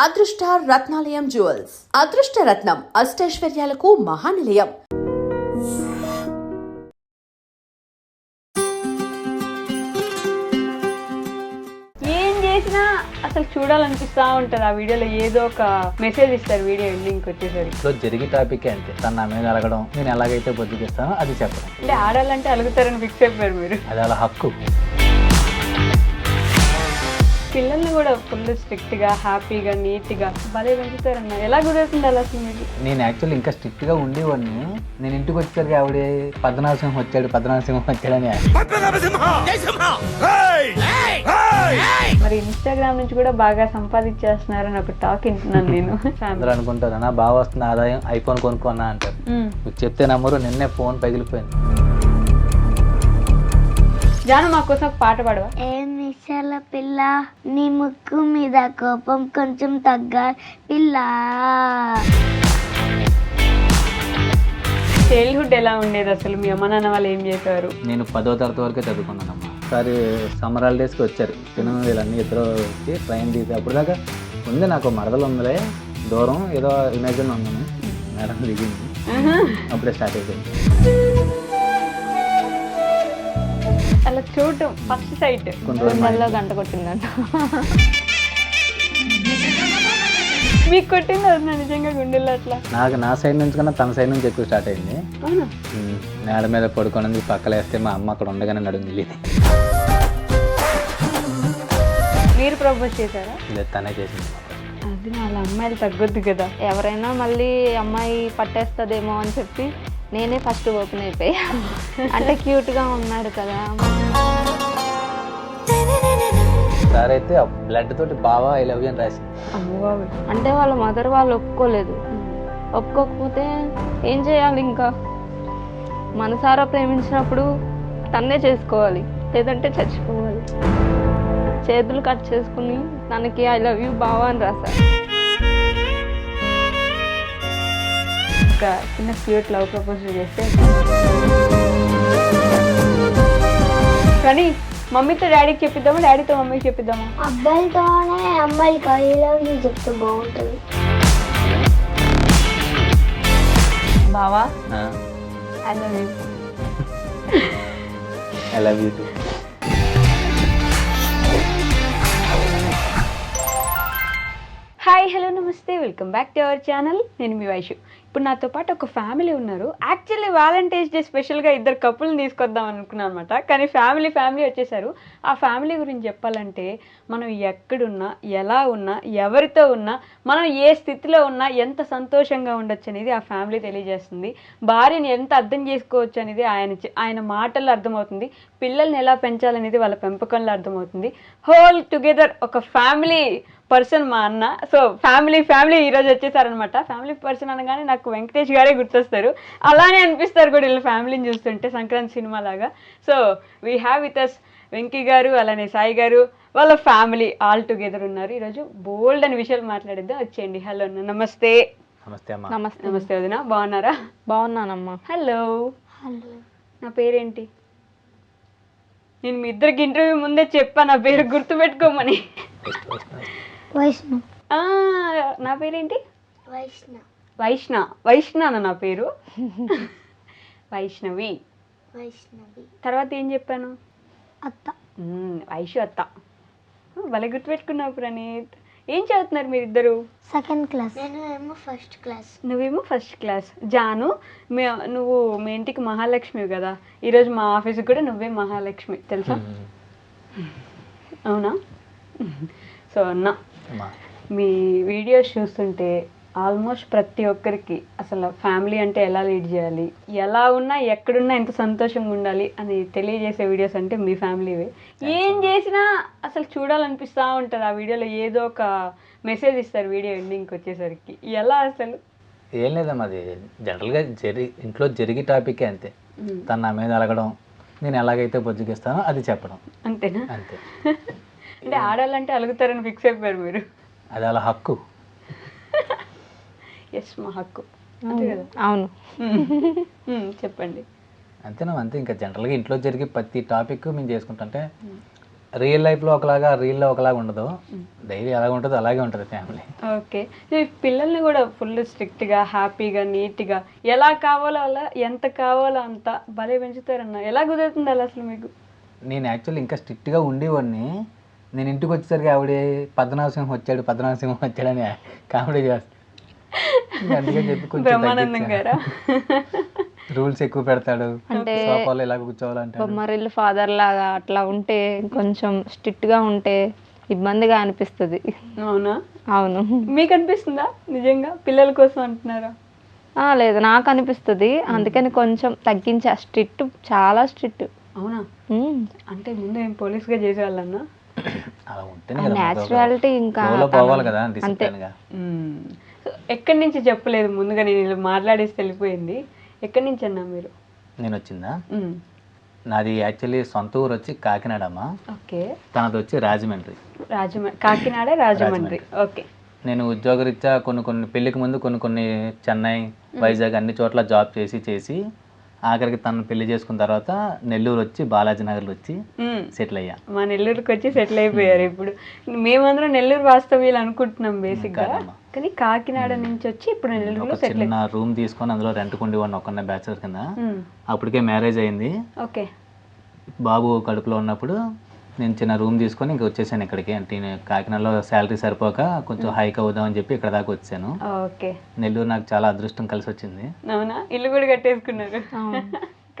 అదృష్ట రత్నాలయం జ్యువెల్స్ అదృష్ట రత్నం అష్టైశ్వర్యాలకు మహానిలయం. ఏం చేసినా అసలు చూడాలనిపిస్తా ఉంటది. ఆ వీడియోలో ఏదో ఒక మెసేజ్ ఇస్తారు వీడియో ఎండింగ్ వచ్చేసరికి. సో జరిగే టాపిక్ అంతే, తన నా మీద అలగడం, నేను ఎలాగైతే బొద్దుకిస్తానో అది చెప్పడం. అంటే ఆడాలంటే అలుగుతారని ఫిక్స్ అయిపోయారు మీరు. అది అలా హక్కు. పిల్లల్ని కూడా ఫుల్ స్ట్రిక్ట్ గా హ్యాపీగా నీట్ గా భలే పెంచుతారన్న. ఎలా కుదురుతుంది అలా అసలు మీకు? నేను యాక్చువల్లీ ఇంకా స్ట్రిక్ట్ గా ఉండేవాడిని. నేను ఇంటికి వచ్చేసరికి ఆవిడ పద్మనాభసింహం వచ్చాడని. మరి ఇన్స్టాగ్రామ్ నుంచి కూడా బాగా సంపాదించేస్తున్నారని ఒక టాక్ వింటున్నాను నేను. అందరూ అనుకుంటారు నా బాగా వస్తుంది ఆదాయం, ఐఫోన్ కొనుక్కున్నా అంటారు. మీకు చెప్తే నమ్మరు, నిన్నే ఫోన్ పగిలిపోయింది. జాను మా కోసం ఒక పాట పాడవా? ఏ మిసాల పిల్ల నీ ముక్కు మీద కోపం కొంచెం తగ్గా పిల్ల. చైల్డ్హుడ్ ఎలా ఉండేది అసలు? మీ అమ్మ నాన్న వాళ్ళు ఏం చేశారు? నేను 10వ తరగతి వరకే చదువుకున్నానమ్మా. ఒకసారి సమ్మర్ హాలిడేస్కి వచ్చారు చిన్న వీళ్ళన్నీ ఇద్దరు వచ్చి ట్రైన్ తీసి అప్పుడు దాకా ఉంది నాకు మరదలు ఉందిలే దూరం ఏదో ఇమాజిన్ ఉన్నాను. మేడం దిగింది, అప్పుడే స్టార్ట్ అయిపోయింది. అలా చూడటం ఫస్ట్ సైట్ గుండెల్లో గంట కొట్టిందంట. మీకు కొట్టింది అవుతున్నా నిజంగా గుండెల్లో? అట్లా నాకు నా సైడ్ నుంచి కన్నా తన సైడ్ నుంచి ఎక్కువ స్టార్ట్ అయింది. నేల మీద పడుకోవడానికి పక్కలేస్తే మా అమ్మ అక్కడ ఉండగానే నడుంది. మీరు ప్రపోజ్ చేశారా? లేదు, తనే చేసింది. అది వాళ్ళ అమ్మాయిలు తగ్గొద్దు కదా. ఎవరైనా మళ్ళీ అమ్మాయి పట్టేస్తుందేమో అని చెప్పి నేనే ఫస్ట్ ఓపెన్ అయిపోయా. అంటే క్యూట్గా ఉన్నాడు కదా. సార్ అయితే బ్లడ్ తోటి బావా ఐ లవ్ యూ అని రాసి. అమ్మబాబు. అంటే వాళ్ళ మదర్ వాళ్ళు ఒప్పుకోలేదు. ఒప్పుకోకపోతే ఏం చేయాలి? ఇంకా మనసారా ప్రేమించినప్పుడు తన్నే చేసుకోవాలి, లేదంటే చచ్చిపోవాలి. చేతులు కట్ చేసుకుని తనకి ఐ లవ్ యూ బావా అని రాశారు. చిన్న క్యూట్ లవ్ ప్రపోజల్ చేస్తే కానీ మమ్మీతో డాడీకి చెప్పిద్దామా, డాడీతో మమ్మీకి చెప్పిద్దామా? అబ్బాయితోనే అమ్మాయికి ఐ లవ్ యూ చెప్తే బాగుంటుంది. బావా I love you. I love you too. Hi, hello, నమస్తే, welcome back to our channel. నేను మీ వైషు. ఇప్పుడు నాతో పాటు ఒక ఫ్యామిలీ ఉన్నారు. యాక్చువల్లీ వ్యాలంటైన్స్ డే స్పెషల్గా ఇద్దరు కపుల్ని తీసుకొద్దాం అనుకున్నాను అనమాట. కానీ ఫ్యామిలీ వచ్చేసారు. ఆ ఫ్యామిలీ గురించి చెప్పాలంటే మనం ఎక్కడున్నా, ఎలా ఉన్నా, ఎవరితో ఉన్నా, మనం ఏ స్థితిలో ఉన్నా ఎంత సంతోషంగా ఉండొచ్చు అనేది ఆ ఫ్యామిలీ తెలియజేస్తుంది. భార్యని ఎంత అర్థం చేసుకోవచ్చు అనేది ఆయన మాటల్లో అర్థమవుతుంది. పిల్లల్ని ఎలా పెంచాలనేది వాళ్ళ పెంపకంలో అర్థమవుతుంది. హోల్ టుగెదర్ ఒక ఫ్యామిలీ పర్సన్ మా అన్న. సో ఫ్యామిలీ ఈరోజు వచ్చేసారనమాట. ఫ్యామిలీ పర్సన్ అనగానే నాకు వెంకటేష్ గారే గుర్తొస్తారు. అలానే అనిపిస్తారు కూడా వీళ్ళ ఫ్యామిలీని చూస్తుంటే, సంక్రాంతి సినిమా లాగా. So we have with us Venky garu, అలానే సాయి గారు, వాళ్ళ ఫ్యామిలీ ఆల్ టుగెదర్ ఉన్నారు. ఈరోజు బోల్డ్ అని విషయాలు మాట్లాడిద్దాం. వచ్చేయండి. హలో అన్న. నమస్తే. నమస్తే అమ్మా. నమస్తే వదిన. బాగున్నారా? బాగున్నానమ్మా. హలో. హలో, నా పేరేంటి? నేను మీ ఇద్దరికి ఇంటర్వ్యూ ముందే చెప్పాను నా పేరు గుర్తుపెట్టుకోమని. వైష్ణవ్. నా పేరేంటి? వైష్ణవ్. వైష్ణవ్ నా పేరు. వైష్ణవి. తర్వాత ఏం చెప్పాను? అత్త. వైషు అత్త. భలే గుర్తుపెట్టుకున్నావు ప్రణీత్. ఏం చదువుతున్నారు మీరిద్దరు? Second class. నేనేమో ఫస్ట్ క్లాస్. నువ్వేమో ఫస్ట్ క్లాస్. జాను, నువ్వు మీ ఇంటికి మహాలక్ష్మి కదా. ఈరోజు మా ఆఫీస్కి కూడా నువ్వే మహాలక్ష్మి, తెలుసా? అవునా? సో అన్న, మీ వీడియోస్ చూస్తుంటే ఆల్మోస్ట్ ప్రతి ఒక్కరికి అసలు ఫ్యామిలీ అంటే ఎలా లీడ్ చేయాలి, ఎలా ఉన్నా ఎక్కడున్నా ఎంత సంతోషంగా ఉండాలి అని తెలియజేసే వీడియోస్ అంటే మీ ఫ్యామిలీవే. ఏం చేసినా అసలు చూడాలనిపిస్తూ ఉంటుంది. ఆ వీడియోలో ఏదో ఒక మెసేజ్ ఇస్తారు వీడియో ఎండింగ్కి వచ్చేసరికి. ఎలా అసలు? ఏం లేదమ్మా, అది జనరల్గా ఇంట్లో జరిగే టాపిక్ అంతే. తన నా మీద అలగడం, నేను ఎలాగైతే బొద్దుకిస్తానో అది చెప్పడం. అంతేనా? అంతే. అంటే ఆడాలంటే అలుగుతారని ఫిక్స్ అయిపోయారు మీరు. అది అలా హక్కు. ఎస్, మా హక్కు. అంతే కదా? అవును. చెప్పండి. అంతేనా? అంతే. ఇంకా జనరల్గా ఇంట్లో జరిగే ప్రతి టాపిక్ మేము చేసుకుంటుంటే రియల్ లైఫ్లో ఒకలాగా రీల్లో ఒకలాగా ఉండదు, డైలీ ఎలా ఉంటుందో అలాగే ఉంటుంది ఫ్యామిలీ. ఓకే. ఈ పిల్లల్ని కూడా ఫుల్ స్ట్రిక్ట్గా హ్యాపీగా నీట్గా ఎలా కావాలో అలా ఎంత కావాలో అంత భలే పెంచుతారన్న. ఎలా కుదురుతుంది అలా అసలు మీకు? నేను యాక్చువల్లీ ఇంకా స్ట్రిక్ట్గా ఉండేవాడిని. నేను ఇంటికి వచ్చేసరికి ఆవిడ పద్మనాభసింహం వచ్చాడని కామెడీ చేస్తాను. అందుకే చెప్పి కొంచెం బ్రహ్మానందం గారా? రూల్స్ ఎక్కువ పెడతాడు, అంటే సోఫాలో ఇలా కూర్చోవాలంటే. బొమ్మరిల్లు ఫాదర్ లాగా అట్లా ఉంటే కొంచెం స్ట్రిక్ట్ గా ఉంటే ఇబ్బందిగా అనిపిస్తుంది. అవునా? అవును. మీకు అనిపిస్తుందా నిజంగా పిల్లల కోసం అంటున్నారా? లేదు, నాకు అనిపిస్తుంది. అందుకని కొంచెం తగ్గించా. స్ట్రిక్ట్, చాలా స్ట్రిక్ట్. అవునా? అంటే ముందు ఏం పోలీస్గా చేసేవాళ్ళన్నా? అలా ఉంటేనే కదా న్యాచురాలిటీ ఇంకా పోవాలి కదా డిసిప్లిన్గా. ఎక్కడి నుంచి చెప్పలేదు ముందుగా? నేను ఇలా మాట్లాడేసి వెళ్ళిపోయింది. ఎక్కడి నుంచి అన్నా మీరు? నేను వచ్చిందా, నాది యాక్చువల్లీ సొంత ఊరు వచ్చి కాకినాడ అమ్మ. ఓకే. తనది వచ్చి రాజమండ్రి. కాకినాడ రాజమండ్రి. ఓకే. నేను ఉద్యోగరీత్యా కొన్ని పెళ్ళికి ముందు కొన్ని చెన్నై, వైజాగ్ అన్ని చోట్ల జాబ్ చేసి ఆఖరికి తను పెళ్లి చేసుకున్న తర్వాత నెల్లూరు వచ్చి బాలాజీ నగర్లో వచ్చి సెటిల్ అయ్యా. మా నెల్లూరుకి వచ్చి సెటిల్ అయిపోయారు. ఇప్పుడు మేమందరం నెల్లూరు వాస్తవ్యాలు అనుకుంటున్నాం బేసిక్గా, కానీ కాకినాడ నుంచి వచ్చి ఇప్పుడు నెల్లూరులో సెటిల్. చిన్న రూమ్ తీసుకొని అందులో రెంట్కి ఉండేవాడిని ఒక్కనే బ్యాచులర్ కింద. అప్పటికే మ్యారేజ్ అయింది. ఓకే. బాబు కడుపులో ఉన్నప్పుడు నేను చిన్న రూమ్ తీసుకొని ఇంక వచ్చేసాను ఇక్కడికి. అంటే కాకినాడలో శాలరీ సరిపోక కొంచెం హైక్ అవుదామని చెప్పి ఇక్కడ దాకా వచ్చాను. ఓకే. నెల్లూరు నాకు చాలా అదృష్టం కలిసి వచ్చింది. అవునా? ఇల్లు కూడా కట్టేసుకున్నారు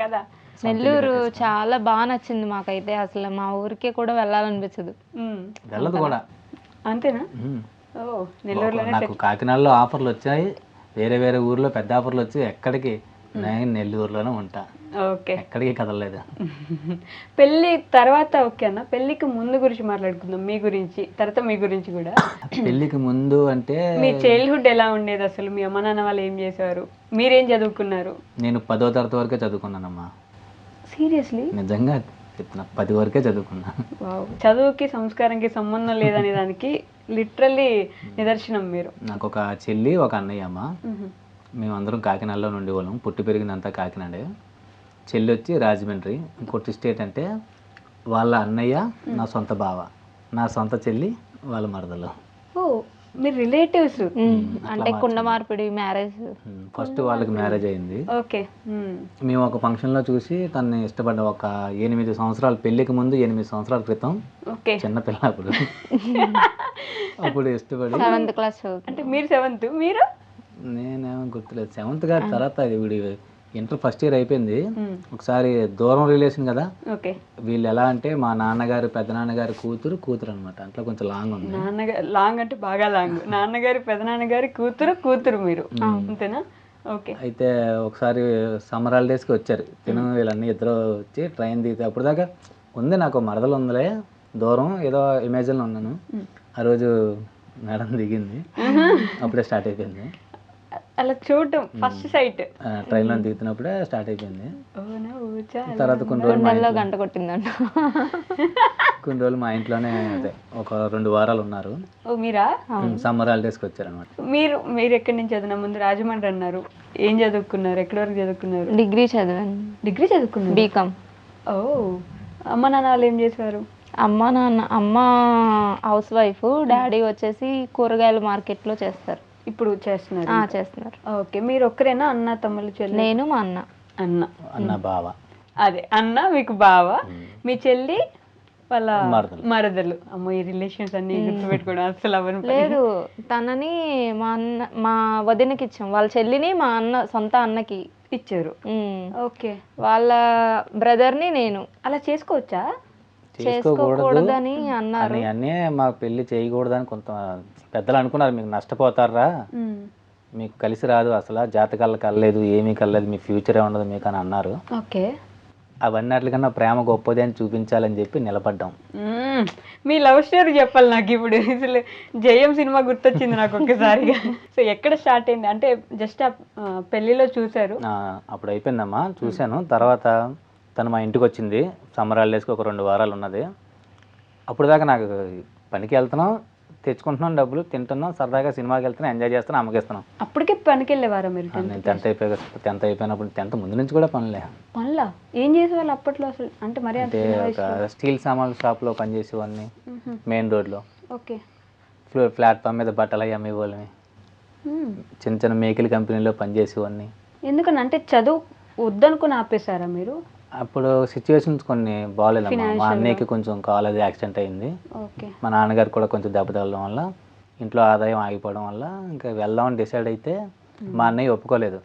కదా? నెల్లూరు చాలా బాగా నచ్చింది మాకైతే. అసలు మా ఊరికే కూడా వెళ్ళాలనిపించదు. వెళ్ళదు కూడా. అంతేనా? ఓ, నెల్లూరులోనే. నాకు కాకినాడలో ఆఫర్లు వచ్చాయి, వేరే ఊర్లో పెద్ద ఆఫర్లు వచ్చి ఎక్కడికి, నేను నెల్లూరులోనే ఉంటా. ఓకే. ఎక్కడికి కదలలేదు. పెళ్ళి తర్వాత ఓకే అన్న, పెళ్ళికి ముందు గురించి మాట్లాడుకుందాం. మీ గురించి తర్వాత మీ గురించి కూడా. పెళ్ళికి ముందు అంటే మీ చైల్డ్హుడ్ ఎలా ఉండేది అసలు? మీ అమ్మ నాన్న వాళ్ళు ఏం చేసేవారు? మీరేం చదువుకున్నారు? నేను 10వ తరగతి వరకే చదువుకున్నానమ్మా. సీరియస్లీ? నిజంగా చెప్తున్నా, 10 వరకే చదువుకున్నా. చదువుకి సంస్కారంకి సంబంధం లేదనే దానికి లిటరల్లీ నిదర్శనం మీరు. నాకు ఒక చెల్లి, ఒక అన్నయ్య అమ్మ. మేమందరం కాకినాడలో ఉండేవాళ్ళం. పుట్టి పెరిగిందంతా కాకినాడే. చెల్లి వచ్చి రాజమండ్రి. ఇంకోటి స్టేట్ అంటే వాళ్ళ అన్నయ్య నా సొంత బావ, నా సొంత చెల్లి వాళ్ళ మరదలు. ఓ, మీరు రిలేటివ్స్? అంటే కుండ మార్పిడి మ్యారేజ్. ఫస్ట్ వాళ్ళకి మ్యారేజ్ అయింది. ఓకే. మేము ఒక ఫంక్షన్లో చూసి తనని ఇష్టపడ్డా. ఒక 8 సంవత్సరాలు, పెళ్ళికి ముందు 8 సంవత్సరాల క్రితం. ఓకే. చిన్నపిల్ల అప్పుడు. అప్పుడు ఇష్టపడి 7th క్లాస్. అంటే మీరు 7th, మీరు? నేనేమో గుర్తులేదు. 7th కాదు, తర్వాత వీడి ఇంటర్ ఫస్ట్ ఇయర్ అయిపోయింది. ఒకసారి దూరం రిలేషన్ కదా. ఓకే. వీళ్ళు ఎలా అంటే మా నాన్నగారు పెద్ద నాన్నగారి కూతురు అనమాట. అట్లా కొంచెం లాంగ్ ఉంది. లాంగ్ అంటే బాగా లాంగ్. నాన్నగారి పెద్ద నాన్నగారి కూతురు మీరు, అంతేనా? ఓకే. అయితే ఒకసారి సమ్మర్ హాలిడేస్కి వచ్చారు వీళ్ళన్నీ ఇద్దరు వచ్చి ట్రైన్ దిగితే. అప్పుడు దాకా ఉంది నాకు మరదలు ఉందిలే, దూరం ఏదో ఇమేజిన్లో ఉన్నాను. ఆ రోజు మేడం దిగింది, అప్పుడే స్టార్ట్ అయిపోయింది. అలా చూడటం ఫస్ట్ సైట్ ట్రైన్లో దిగుతున్నప్పుడే స్టార్ట్ అయిపోయింది. తర్వాత కొన్ని గంట కొట్టిందంట. రోజులు మా ఇంట్లోనే అదే ఒక 2 వారాలు ఉన్నారు. ఓ, మీరా? సమ్మర్ హాలిడేస్కి వచ్చారు అనమాట. మీరు ఎక్కడి నుంచి చదివినా? ముందు రాజమండ్రి అన్నారు. ఏం చదువుకున్నారు? ఎక్కడి వరకు చదువుకున్నారు? డిగ్రీ చదివాను. డిగ్రీ చదువుకున్నారు? బీకామ్. ఓ, అమ్మ నాన్న వాళ్ళు ఏం చేసేవారు? అమ్మ హౌస్ వైఫ్, డాడీ వచ్చేసి కూరగాయల మార్కెట్లో చేస్తారు. ఇప్పుడు చేస్తున్నారు? చేస్తున్నారు. ఓకే. మీరు ఒక్కరేనా? అన్న తమ్ముళ్ళు చెల్లి? నేను మా అన్న. అన్న బావ. అదే, అన్న మీకు బావ, మీ చెల్లి వాళ్ళ మరదలు. అమ్మో, ఈ రిలేషన్స్ అన్ని గుర్తుపెట్టుకోవడం అసలు అవన్నీ లేదు. తనని మా వదినకి ఇచ్చాం. వాళ్ళ చెల్లిని మా అన్న సొంత అన్నకి ఇచ్చారు. ఓకే. వాళ్ళ బ్రదర్ని నేను. అలా చేసుకోవచ్చా? చేసుకోకూడదని అన్నారు. అన్నీ మాకు పెళ్లి చేయకూడదని కొంత పెద్దలు అనుకున్నారు. మీకు నష్టపోతారా, మీకు కలిసి రాదు, అసలు జాతకాలు కలలేదు, ఏమీ కలలేదు, మీ ఫ్యూచరే ఉండదు మీకు అని అన్నారు. ఓకే. అవన్నట్లకన్నా ప్రేమ గొప్పది అని చూపించాలని చెప్పి నిలబడ్డాం. మీ లవ్ స్టోరీ చెప్పాలి నాకు ఇప్పుడు. అసలు జయం సినిమా గుర్తొచ్చింది నాకు ఒక్కసారిగా. సో ఎక్కడ స్టార్ట్ అయింది అంటే జస్ట్ పెళ్లిలో చూసారు? అప్పుడు అయిపోయిందమ్మా, చూశాను. తర్వాత తను మా ఇంటికి వచ్చింది. సమ్మర్ హాలిడేస్కి ఒక 2 వారాలు ఉన్నది. అప్పుడు దాకా నాకు పనికి వెళ్తున్నాం, తెచ్చుకుంటున్నాం డబ్బులు, తింటున్నాం, సరదాగా సినిమాకి వెళ్తున్నాం, ఎంజాయ్ చేస్తున్నాం, అమ్మకిస్తున్నాం. అప్పటికే పనికి వెళ్ళేవారా మీరు? నేను 10th అయిపోయినప్పుడు 10th ముందు నుంచి కూడా పనులే. పనులా ఏం చేసేవాళ్ళు అప్పట్లో అసలు? అంటే మరి అంటే ఒక స్టీల్ సామాన్ల షాప్లో పనిచేసేవాడిని, మెయిన్ రోడ్లో. ఓకే. ప్లాట్ఫామ్ మీద బట్టలు అవి అమ్మేవాళ్ళని, చిన్న చిన్న మేకిల్ కంపెనీలో పనిచేసేవాడిని. ఎందుకని అంటే చదువు వద్దనుకుని ఆపేశారా మీరు? అప్పుడు సిచ్యువేషన్స్ కొన్ని బాగాలేదమ్మా. మా అన్నయ్యకి కొంచెం కాలేజ్ యాక్సిడెంట్ అయింది. ఓకే. మా నాన్నగారు కూడా కొంచెం దెబ్బ తగలడం వల్ల, ఇంట్లో ఆదాయం ఆగిపోవడం వల్ల ఇంకా వెళ్దామని డిసైడ్ అయితే మా అన్నయ్య ఒప్పుకోలేదు.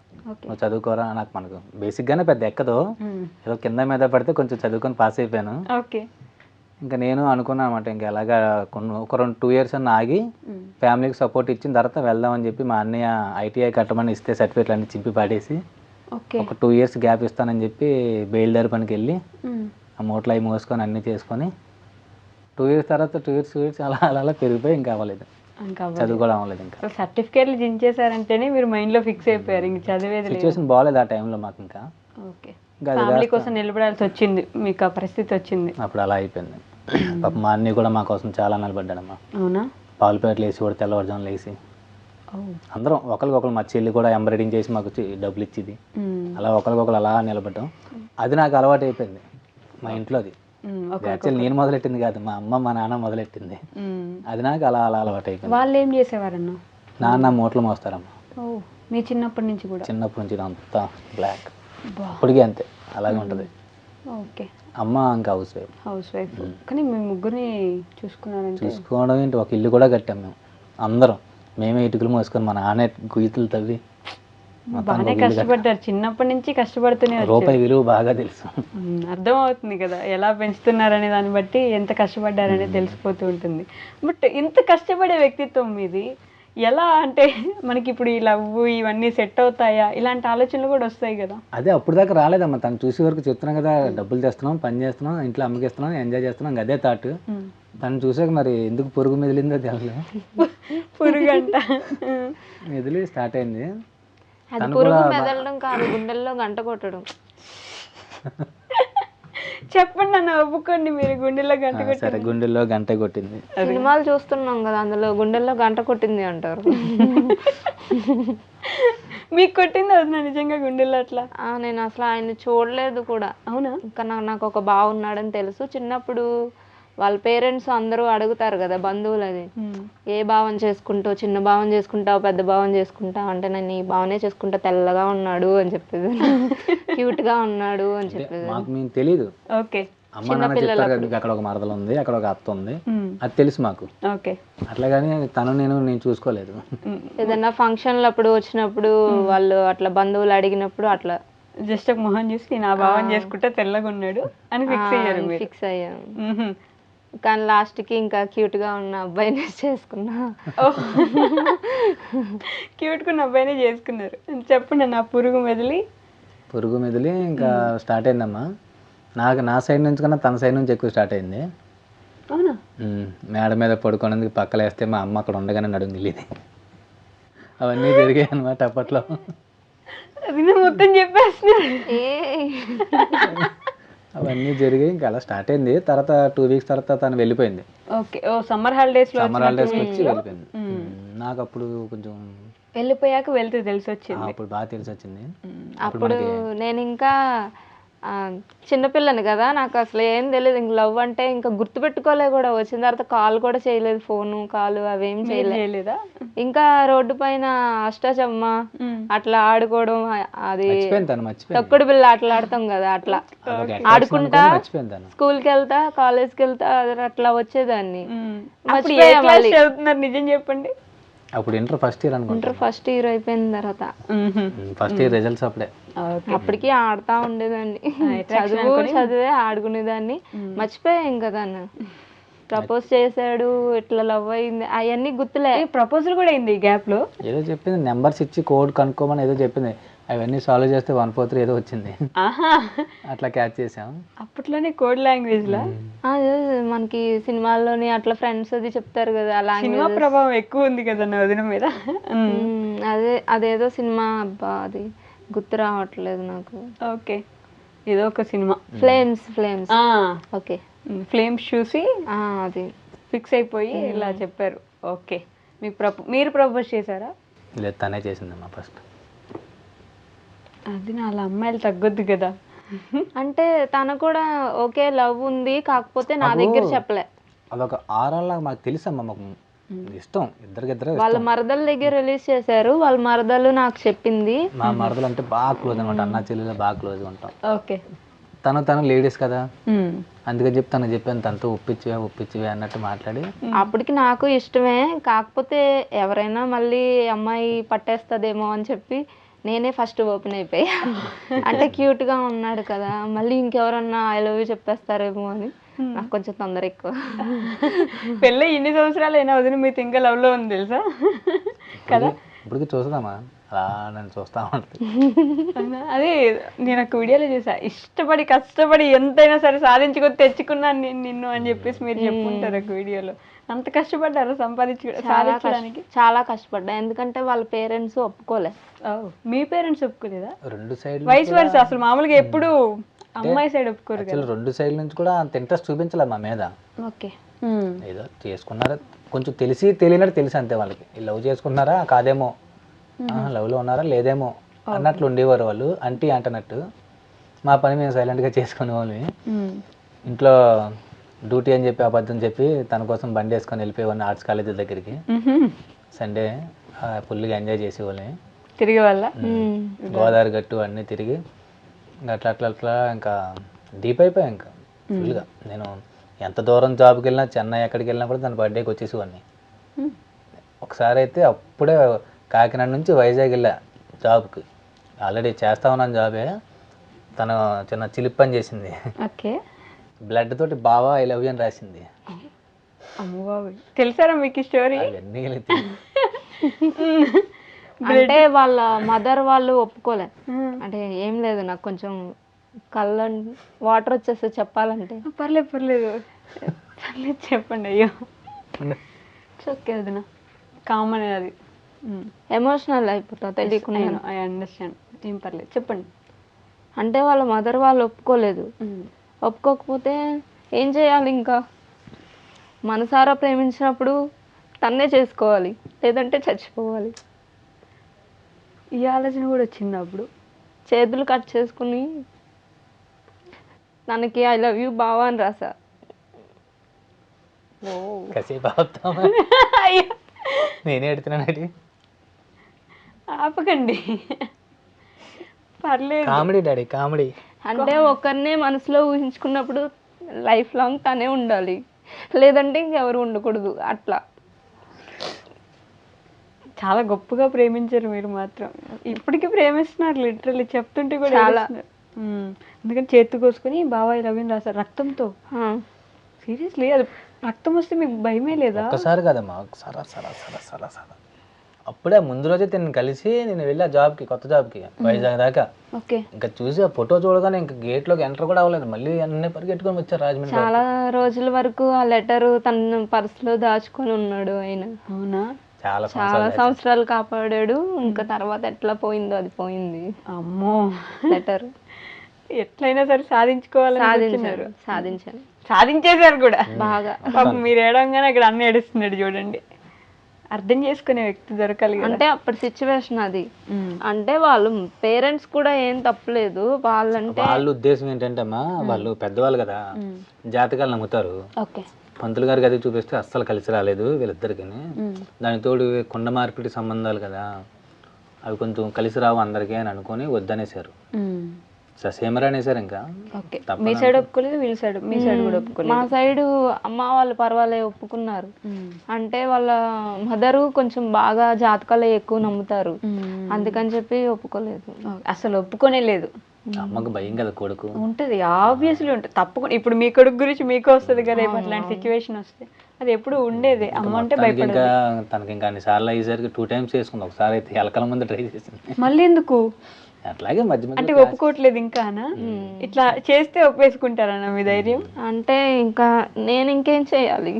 నువ్వు చదువుకోరా, మనకు బేసిక్గానే పెద్ద ఎక్కదు, ఏదో కింద మీద పడితే కొంచెం చదువుకొని పాస్ అయిపోయాను. ఓకే. ఇంకా నేను అనుకున్నాను అనమాట, ఇంకా ఎలాగా ఒక 2 years అన్న ఆగి ఫ్యామిలీకి సపోర్ట్ ఇచ్చిన తర్వాత వెళ్దామని చెప్పి మా అన్నయ్య ITI కట్టమని ఇస్తే సర్టిఫికేట్లు అన్ని చింపి పాడేసి ఒక 2 years గ్యాప్ ఇస్తానని చెప్పి బయలుదేరి పనికి వెళ్ళి ఆ మూటలు అవి మోసుకొని అన్నీ చేసుకొని 2 years తర్వాత 2 years అలా అలా పెరిగిపోయి ఇంకా అవ్వలేదు, చదువుకోవడం అవ్వలేదు. ఇంకా సర్టిఫికేట్లు జించేసారంటేనే మీరు మైండ్లో ఫిక్స్ అయిపోయారు, ఇంక చదివేది సిచ్యువేషన్ బాగాలేదు ఆ టైంలో మాకు. ఇంకా ఓకే. ఫ్యామిలీ కోసం నిలబడాల్సి వచ్చింది, మీకు ఆ పరిస్థితి వచ్చింది. అప్పుడు అలా అయిపోయింది. పాప మా అన్నయ్య కూడా మా కోసం చాలా నిలబడ్డాడమ్మా. అవునా? పాలుపేటలు వేసి కూడా తెల్లవారుజాములు వేసి అందరం ఒకరికొకరు, మా చెల్లి కూడా ఎంబ్రాయిడింగ్ చేసి మాకు డబ్బులు ఇచ్చింది. అలా ఒకరికొకరు అలా నిలబడ్డాం. అది నాకు అలవాటు అయిపోయింది మా ఇంట్లో. అది యాక్చువల్లీ నేను మొదలెట్టింది కాదు, మా అమ్మ మా నాన్న మొదలెట్టింది. అది నాకు అలా అలా అలవాటు అయిపోయింది. వాళ్ళు ఏం చేసేవారన్నా? నాన్న మూటలు మోస్తారమ్మా. మీ చిన్నప్పటి నుంచి కూడా? చిన్నప్పటి నుంచి అంతా బ్లాక్, ఇప్పటికీ అంతే, అలాగే ఉంటుంది. ఓకే. అమ్మ ఇంకా హౌస్ వైఫ్. కానీ మేము ముగ్గురిని చూసుకోవడం ఏంటి, ఒక ఇల్లు కూడా కట్టాం మేము అందరం. మేమే ఇటుకలు మోసుకొని మా నాన్న గుయ్యతులు తవ్వి బాగానే కష్టపడ్డారు. చిన్నప్పటి నుంచి కష్టపడుతూనే రూపాయి విలువ బాగా తెలుసు. అర్థం అవుతుంది కదా ఎలా పెంచుతున్నారనే దాన్ని బట్టి ఎంత కష్టపడ్డారనేది తెలిసిపోతూ ఉంటుంది. బట్ ఇంత కష్టపడే వ్యక్తిత్వం మీది ఎలా అంటే మనకి ఇప్పుడు ఈ లవ్ ఇవన్నీ సెట్ అవుతాయా, ఇలాంటి ఆలోచనలు కూడా వస్తాయి కదా? అదే అప్పుడు దాకా రాలేదమ్మా. తను చూసే వరకు చెప్తున్నాం కదా, డబ్బులు తెస్తున్నాం, పని చేస్తున్నాం, ఇంట్లో అమ్మకిస్తున్నాం, ఎంజాయ్ చేస్తున్నాం, అదే థాట్. తను చూసాక మరి ఎందుకు పొరుగు మెదిలిందో తెలియదు. పురుగు అంట మెదిలి స్టార్ట్ అయింది. అది పురుగు మెదలడం కాదు, గుండెల్లో గంట కొట్టడం. చెప్పండి అన్న, ఒప్పుకోండి. మీరు గుండెల్లో గంట కొట్టి? సరే, గుండెల్లో గంట కొట్టింది. సినిమాలు చూస్తున్నాం కదా, అందులో గుండెల్లో గంట కొట్టింది అంటారు. మీకు కొట్టింది అది నిజంగా గుండెల్లో అట్లా? నేను అసలు ఆయన చూడలేదు కూడా. అవునా? ఇంకా నాకు ఒక బావ ఉన్నాడని తెలుసు. చిన్నప్పుడు వాళ్ళ పేరెంట్స్ అందరూ అడుగుతారు కదా బంధువులు, అది ఏ భావం చేసుకుంటావు, చిన్న భావం చేసుకుంటావు, పెద్ద భావం చేసుకుంటావు అంటే, నేను ఈ భావనే చేసుకుంటా, తెల్లగా ఉన్నాడు అని చెప్పేది, క్యూట్ గా ఉన్నాడు అని చెప్పేది. మాకు మేము తెలీదు. ఓకే. అమ్మ నాన్న చెప్తారు కదా, మీకు అక్కడ ఒక మరదలు ఉంది, అక్కడ ఒక అత్త ఉంది, అది తెలుసు మాకు. ఓకే. అట్లా కానీ తను నేను చూసుకోలేదు. ఏదన్నా ఫంక్షన్లు అప్పుడు వచ్చినప్పుడు వాళ్ళు అట్లా బంధువులు అడిగినప్పుడు అట్లా జస్ట్ ఒక మొహం చూసి నేను ఆ భావం చేసుకుంటా, తెల్లగా ఉన్నాడు అని ఫిక్స్ అయ్యారు? ఫిక్స్ అయ్యాను. కానీ లాస్ట్ కి ఇంకా క్యూట్ గా ఉన్న అబ్బాయిని చేసుకున్నా. క్యూట్ గా ఉన్న అబ్బాయినే చేసుకున్నారు. చెప్పండి నా పురుగు మెదిలి ఇంకా స్టార్ట్ అయిందమ్మా. నా సైడ్ నుంచి కన్నా తన సైడ్ నుంచి ఎక్కువ స్టార్ట్ అయింది. అవునా? మేడ మీద పడుకునేందుకు పక్కలేస్తే మా అమ్మ అక్కడ ఉండగానే నడుము గిల్లింది. అవన్నీ జరిగాయి అనమాట అప్పట్లో. మొత్తం చెప్పేస్తున్నా. అవన్నీ జరిగాయి. ఇంకా అలా స్టార్ట్ అయింది. తర్వాత 2 weeks తర్వాత తను వెళ్ళిపోయింది. ఓకే. సమ్మర్ హాలిడేస్కి వచ్చి వెళ్ళిపోయింది. నాకు అప్పుడు కొంచెం వెళ్ళిపోయాక వెళ్తే తెలిసి వచ్చింది. అప్పుడు బాగా తెలిసి వచ్చింది. అప్పుడు నేను ఇంకా చిన్నపిల్లని కదా, నాకు అసలు ఏం తెలియదు. ఇంక లవ్ అంటే ఇంకా గుర్తుపెట్టుకోలే కూడా. వచ్చిన తర్వాత కాల్ కూడా చేయలేదు, ఫోను కాలు అవేం చేయలేదా? ఇంకా రోడ్డు పైన అష్టాచమ్మ అట్లా ఆడుకోవడం, అది తొక్కుడు బిళ్ళ అట్లా ఆడతాం కదా, అట్లా ఆడుకుంటా స్కూల్కి వెళ్తా, కాలేజ్కి వెళ్తా, అట్లా వచ్చేదాన్ని. నిజం చెప్పండి. అప్పుడు ఇంటర్ ఫస్ట్ ఇయర్ అనుకుంటా. ఇంటర్ ఫస్ట్ ఇయర్ అయిపోయిన తర్వాత ఫస్ట్ ఇయర్ రిజల్ట్స్ అప్పుడే. అప్పటికి ఆడుతా ఉండేదాన్ని, చదివే ఆడుకునేదాన్ని. మర్చిపోయా ఇంకా దాన్ని. ప్రపోజ్ చేశాడు, ఇట్లా లవ్ అయింది, అవన్నీ గుర్తులే. ప్రపోజల్ కూడా అయింది ఈ గ్యాప్ లో. ఏదో చెప్పింది, నెంబర్స్ ఇచ్చి కోడ్ కనుక్కోమని ఏదో చెప్పింది. అవన్నీ సాల్వ్ చేస్తే 143 ఏదో వచ్చింది. అట్లా క్యాచ్ చేసాం. అప్పట్లోనే కోడ్ లాంగ్వేజ్ లా మనకి సినిమాల్లోని అట్లా ఫ్రెండ్స్ అది చెప్తారు కదా, అలా సినిమా ప్రభావం ఎక్కువ ఉంది కదా నా వదిన మీద. అదేదో సినిమా, అబ్బా అది గుర్తు రావట్లేదు నాకు. ఓకే, ఏదో ఒక సినిమా. ఫ్లేమ్స్. ఓకే, ఫ్లేమ్స్ చూసి అది ఫిక్స్ అయిపోయి ఇలా చెప్పారు. ఓకే. మీరు ప్రపోజ్ చేశారా? లేదు, తనే చేసిందమ్మా ఫస్ట్. అది నా అమ్మాయిలు తగ్గొద్దు కదా. అంటే తను కూడా ఓకే లవ్ ఉంది, కాకపోతే నా దగ్గర చెప్పలే. అదొక ఆరాల్లా మాకు తెలుసమ్మా, మాకు ఇష్టం, ఇద్దరికిద్దరే వాళ్ళ మరదల దగ్గర రిలీజ్ చేశారు, వాళ్ళ మరదలు నాకు చెప్పింది. మా మరదలు అంటే బాగా క్లోజ్ అనమాట, అన్న చెల్లెలు బాగా క్లోజ్గా ఉంటాం. ఓకే. తను లేడీస్ కదా, అందుకని చెప్పి తను చెప్పాను, తనతో ఒప్పించివే అన్నట్టు మాట్లాడి. అప్పటికి నాకు ఇష్టమే, కాకపోతే ఎవరైనా మళ్ళీ అమ్మాయి పట్టేస్తుందేమో అని చెప్పి నేనే ఫస్ట్ ఓపెన్ అయిపోయా. అంటే క్యూట్గా ఉన్నాడు కదా, మళ్ళీ ఇంకెవరన్నా ఐ లవ్ యూ చెప్పేస్తారేమో అని నాకు కొంచెం తొందర ఎక్కువ. పెళ్ళి ఇన్ని సంవత్సరాలు అయినా వదిన మీతో ఇంకా లవ్లో ఉంది తెలుసా కదా. ఇప్పటికి చూస్తామా, అలా నన్ను చూస్తా ఉంటుంది. అదే నేను ఒక వీడియోలో చూసా, ఇష్టపడి కష్టపడి ఎంతైనా సరే సాధించుకొని తెచ్చుకున్నాను నేను నిన్ను అని చెప్పేసి మీరు చెప్పుకుంటారు ఒక వీడియోలో. అంత కష్టపడ్డారు సాధించడానికి? చాలా కష్టపడ్డా, ఎందుకంటే వాళ్ళ పేరెంట్స్ ఒప్పుకోలే. మీ పేరెంట్స్ ఒప్పుకోలేదా? రెండు సైడ్ వైస్ వర్సా, అసలు మామూలుగా ఎప్పుడు అమ్మాయి సైడ్ ఒప్పుకోరు కదా. రెండు సైడ్ నుంచి కూడా అంత ఇంట్రెస్ట్ చూపించలేదు మా మీద. ఓకే. ఏదో చేసుకున్నారా, కొంచెం తెలిసి తెలియనట్టు తెలిసి అంతే వాళ్ళకి. లవ్ చేసుకున్నారా కాదేమో, లవ్లో ఉన్నారా లేదేమో అన్నట్లు ఉండేవారు వాళ్ళు, అంటీ అంటనట్టు. మా పని మేము సైలెంట్గా చేసుకునే వాళ్ళని. ఇంట్లో డ్యూటీ అని చెప్పి అబద్ధం చెప్పి తన కోసం బండి వేసుకొని వెళ్ళిపోయేవాడిని ఆర్ట్స్ కాలేజీ దగ్గరికి. సండే ఫుల్గా ఎంజాయ్ చేసేవాళ్ళని, తిరిగి వాళ్ళ గోదావరి గట్టు అన్నీ తిరిగి అట్లా ఇంకా డీప్ అయిపోయా. ఇంకా ఫుల్గా నేను ఎంత దూరం జాబ్కి వెళ్ళినా, చెన్నై ఎక్కడికి వెళ్ళినా కూడా తన బర్త్డేకి వచ్చేసేవాడిని. ఒకసారి అయితే అప్పుడే కాకినాడ నుంచి వైజాగ్ వెళ్ళా జాబ్కి, ఆల్రెడీ చేస్తా ఉన్నాను జాబే. తను చిన్న చిలిప్ పని చేసింది. ఓకే. బ్లడ్ తోటి బావా ఐ లవ్ యూ అని రాసింది. అమ్మబాబు, తెలుసారా మీకు ఈ స్టోరీ? అవన్నీ అంటే వాళ్ళ మదర్ వాళ్ళు ఒప్పుకోలే. అంటే ఏం లేదు, నాకు కొంచెం కళ్ళ వాటర్ వచ్చేస్తే చెప్పాలంటే. పర్లేదు చెప్పండి. అయ్యో ఓకే వదిన, కామన్ అది. ఎమోషనల్ అయిపోతా తెలియకుండా. ఐ అండర్స్టాండ్, ఏం పర్లేదు చెప్పండి. అంటే వాళ్ళ మదర్ వాళ్ళు ఒప్పుకోలేదు. ఒప్పుకోకపోతే ఏం చేయాలి, ఇంకా మనసారా ప్రేమించినప్పుడు తన్నే చేసుకోవాలి, లేదంటే చచ్చిపోవాలి. ఈ ఆలోచన కూడా వచ్చింది అప్పుడు. చేతులు కట్ చేసుకుని తనకి ఐ లవ్ యూ బావా అని రాసా. నేనే ఎడుతున్నాను. ఆపకండి, పర్లేదు. Comedy daddy, comedy. అంటే ఒకరినే మనసులో ఊహించుకున్నప్పుడు లైఫ్ లాంగ్ తనే ఉండాలి, లేదంటే ఇంకెవరు ఉండకూడదు. అట్లా చాలా గొప్పగా ప్రేమించారు మీరు మాత్రం. ఇప్పటికీ ప్రేమిస్తున్నారు లిటరల్లీ, చెప్తుంటే కూడా చాలా. ఎందుకంటే చేతి కోసుకొని బాబాయ్ రవిని రాశారు రక్తంతో. సీరియస్లీ, అది రక్తం వస్తే మీకు భయమే లేదా? ఒక్కసారి కదమ్మా, సరా అప్పుడే ముందు రోజే నేను కలిసి నేను వెళ్ళా జాబ్కి, కొత్త జాబ్కి వైజాగ్ దాకా. ఓకే. ఇంకా చూసి ఆ ఫోటో చూడగానే ఇంకా గేట్లోకి ఎంటర్ కూడా అవ్వలేదు, మళ్ళీ అన్నీ పరిగెట్టుకొని వచ్చారు రాజమండ్రి. చాలా రోజుల వరకు ఆ లెటర్ తన పర్సులో దాచుకొని ఉన్నాడు ఆయన. అవునా? చాలా సంవత్సరాలు కాపాడాడు. ఇంకా తర్వాత ఎట్లా పోయిందో అది పోయింది. అమ్మో, లెటర్ ఎట్లయినా సరే సాధించుకోవాలని సాధించేశారు కూడా బాగా. మీరు ఏడంగానే అక్కడ అన్ని ఏడుస్తున్నాడు చూడండి. అర్థం చేసుకునే వ్యక్తి దొరకాలి. అంటే అప్పటి సిచ్యువేషన్ అది. అంటే వాళ్ళు పేరెంట్స్ కూడా ఏం తప్పలేదు. వాళ్ళ ఉద్దేశం ఏంటంటే అమ్మా, వాళ్ళు పెద్దవాళ్ళు కదా, జాతకాలు నమ్ముతారు. ఓకే. పంతులు గారికి అది చూపిస్తే అస్సలు కలిసి రాలేదు వీళ్ళిద్దరికి. దానికి తోడు కొండ మార్పిడి సంబంధాలు కదా, అవి కొంచెం కలిసి రావు అందరికీ అని అనుకొని వద్దనేసారు. ససేమరా అనేసారు. ఇంకా మీ సైడ్ ఒప్పుకోలేదు, వీళ్ళ సైడ్, మీ సైడ్ కూడా ఒప్పుకోలేదు. మా సైడ్ అమ్మ వాళ్ళు పర్వాలే ఒప్పుకున్నారు. అంటే వాళ్ళ మదరు కొంచెం బాగా జాతకాలు ఎక్కువ నమ్ముతారు, అందుకని చెప్పి ఒప్పుకోలేదు. అసలు ఒప్పుకోనే లేదు. అమ్మకు భయం కదా, కొడుకు ఉంటది, ఆబ్వియస్లీ ఉంటుంది తప్పకుండా. ఇప్పుడు మీ కొడుకు గురించి మీకు వస్తుంది కదా, అట్లాంటి సిచ్యువేషన్ వస్తే అది ఎప్పుడు ఉండేది. అమ్మ అంటే భయపడేది. తనకి ఇంకా అన్నిసార్లు అయ్యేసరికి 2 times చేసుకుంది. ఒకసారి అయితే ఎలకల ముందు ట్రై చేసింది. మళ్ళీ ఎందుకు? అట్లాగే మధ్య మధ్య అంటే ఒప్పుకోవట్లేదు ఇంకా. ఇట్లా చేస్తే ఒప్పేసుకుంటారన్న మీ ధైర్యం? అంటే ఇంకా నేను ఇంకేం చేయాలి.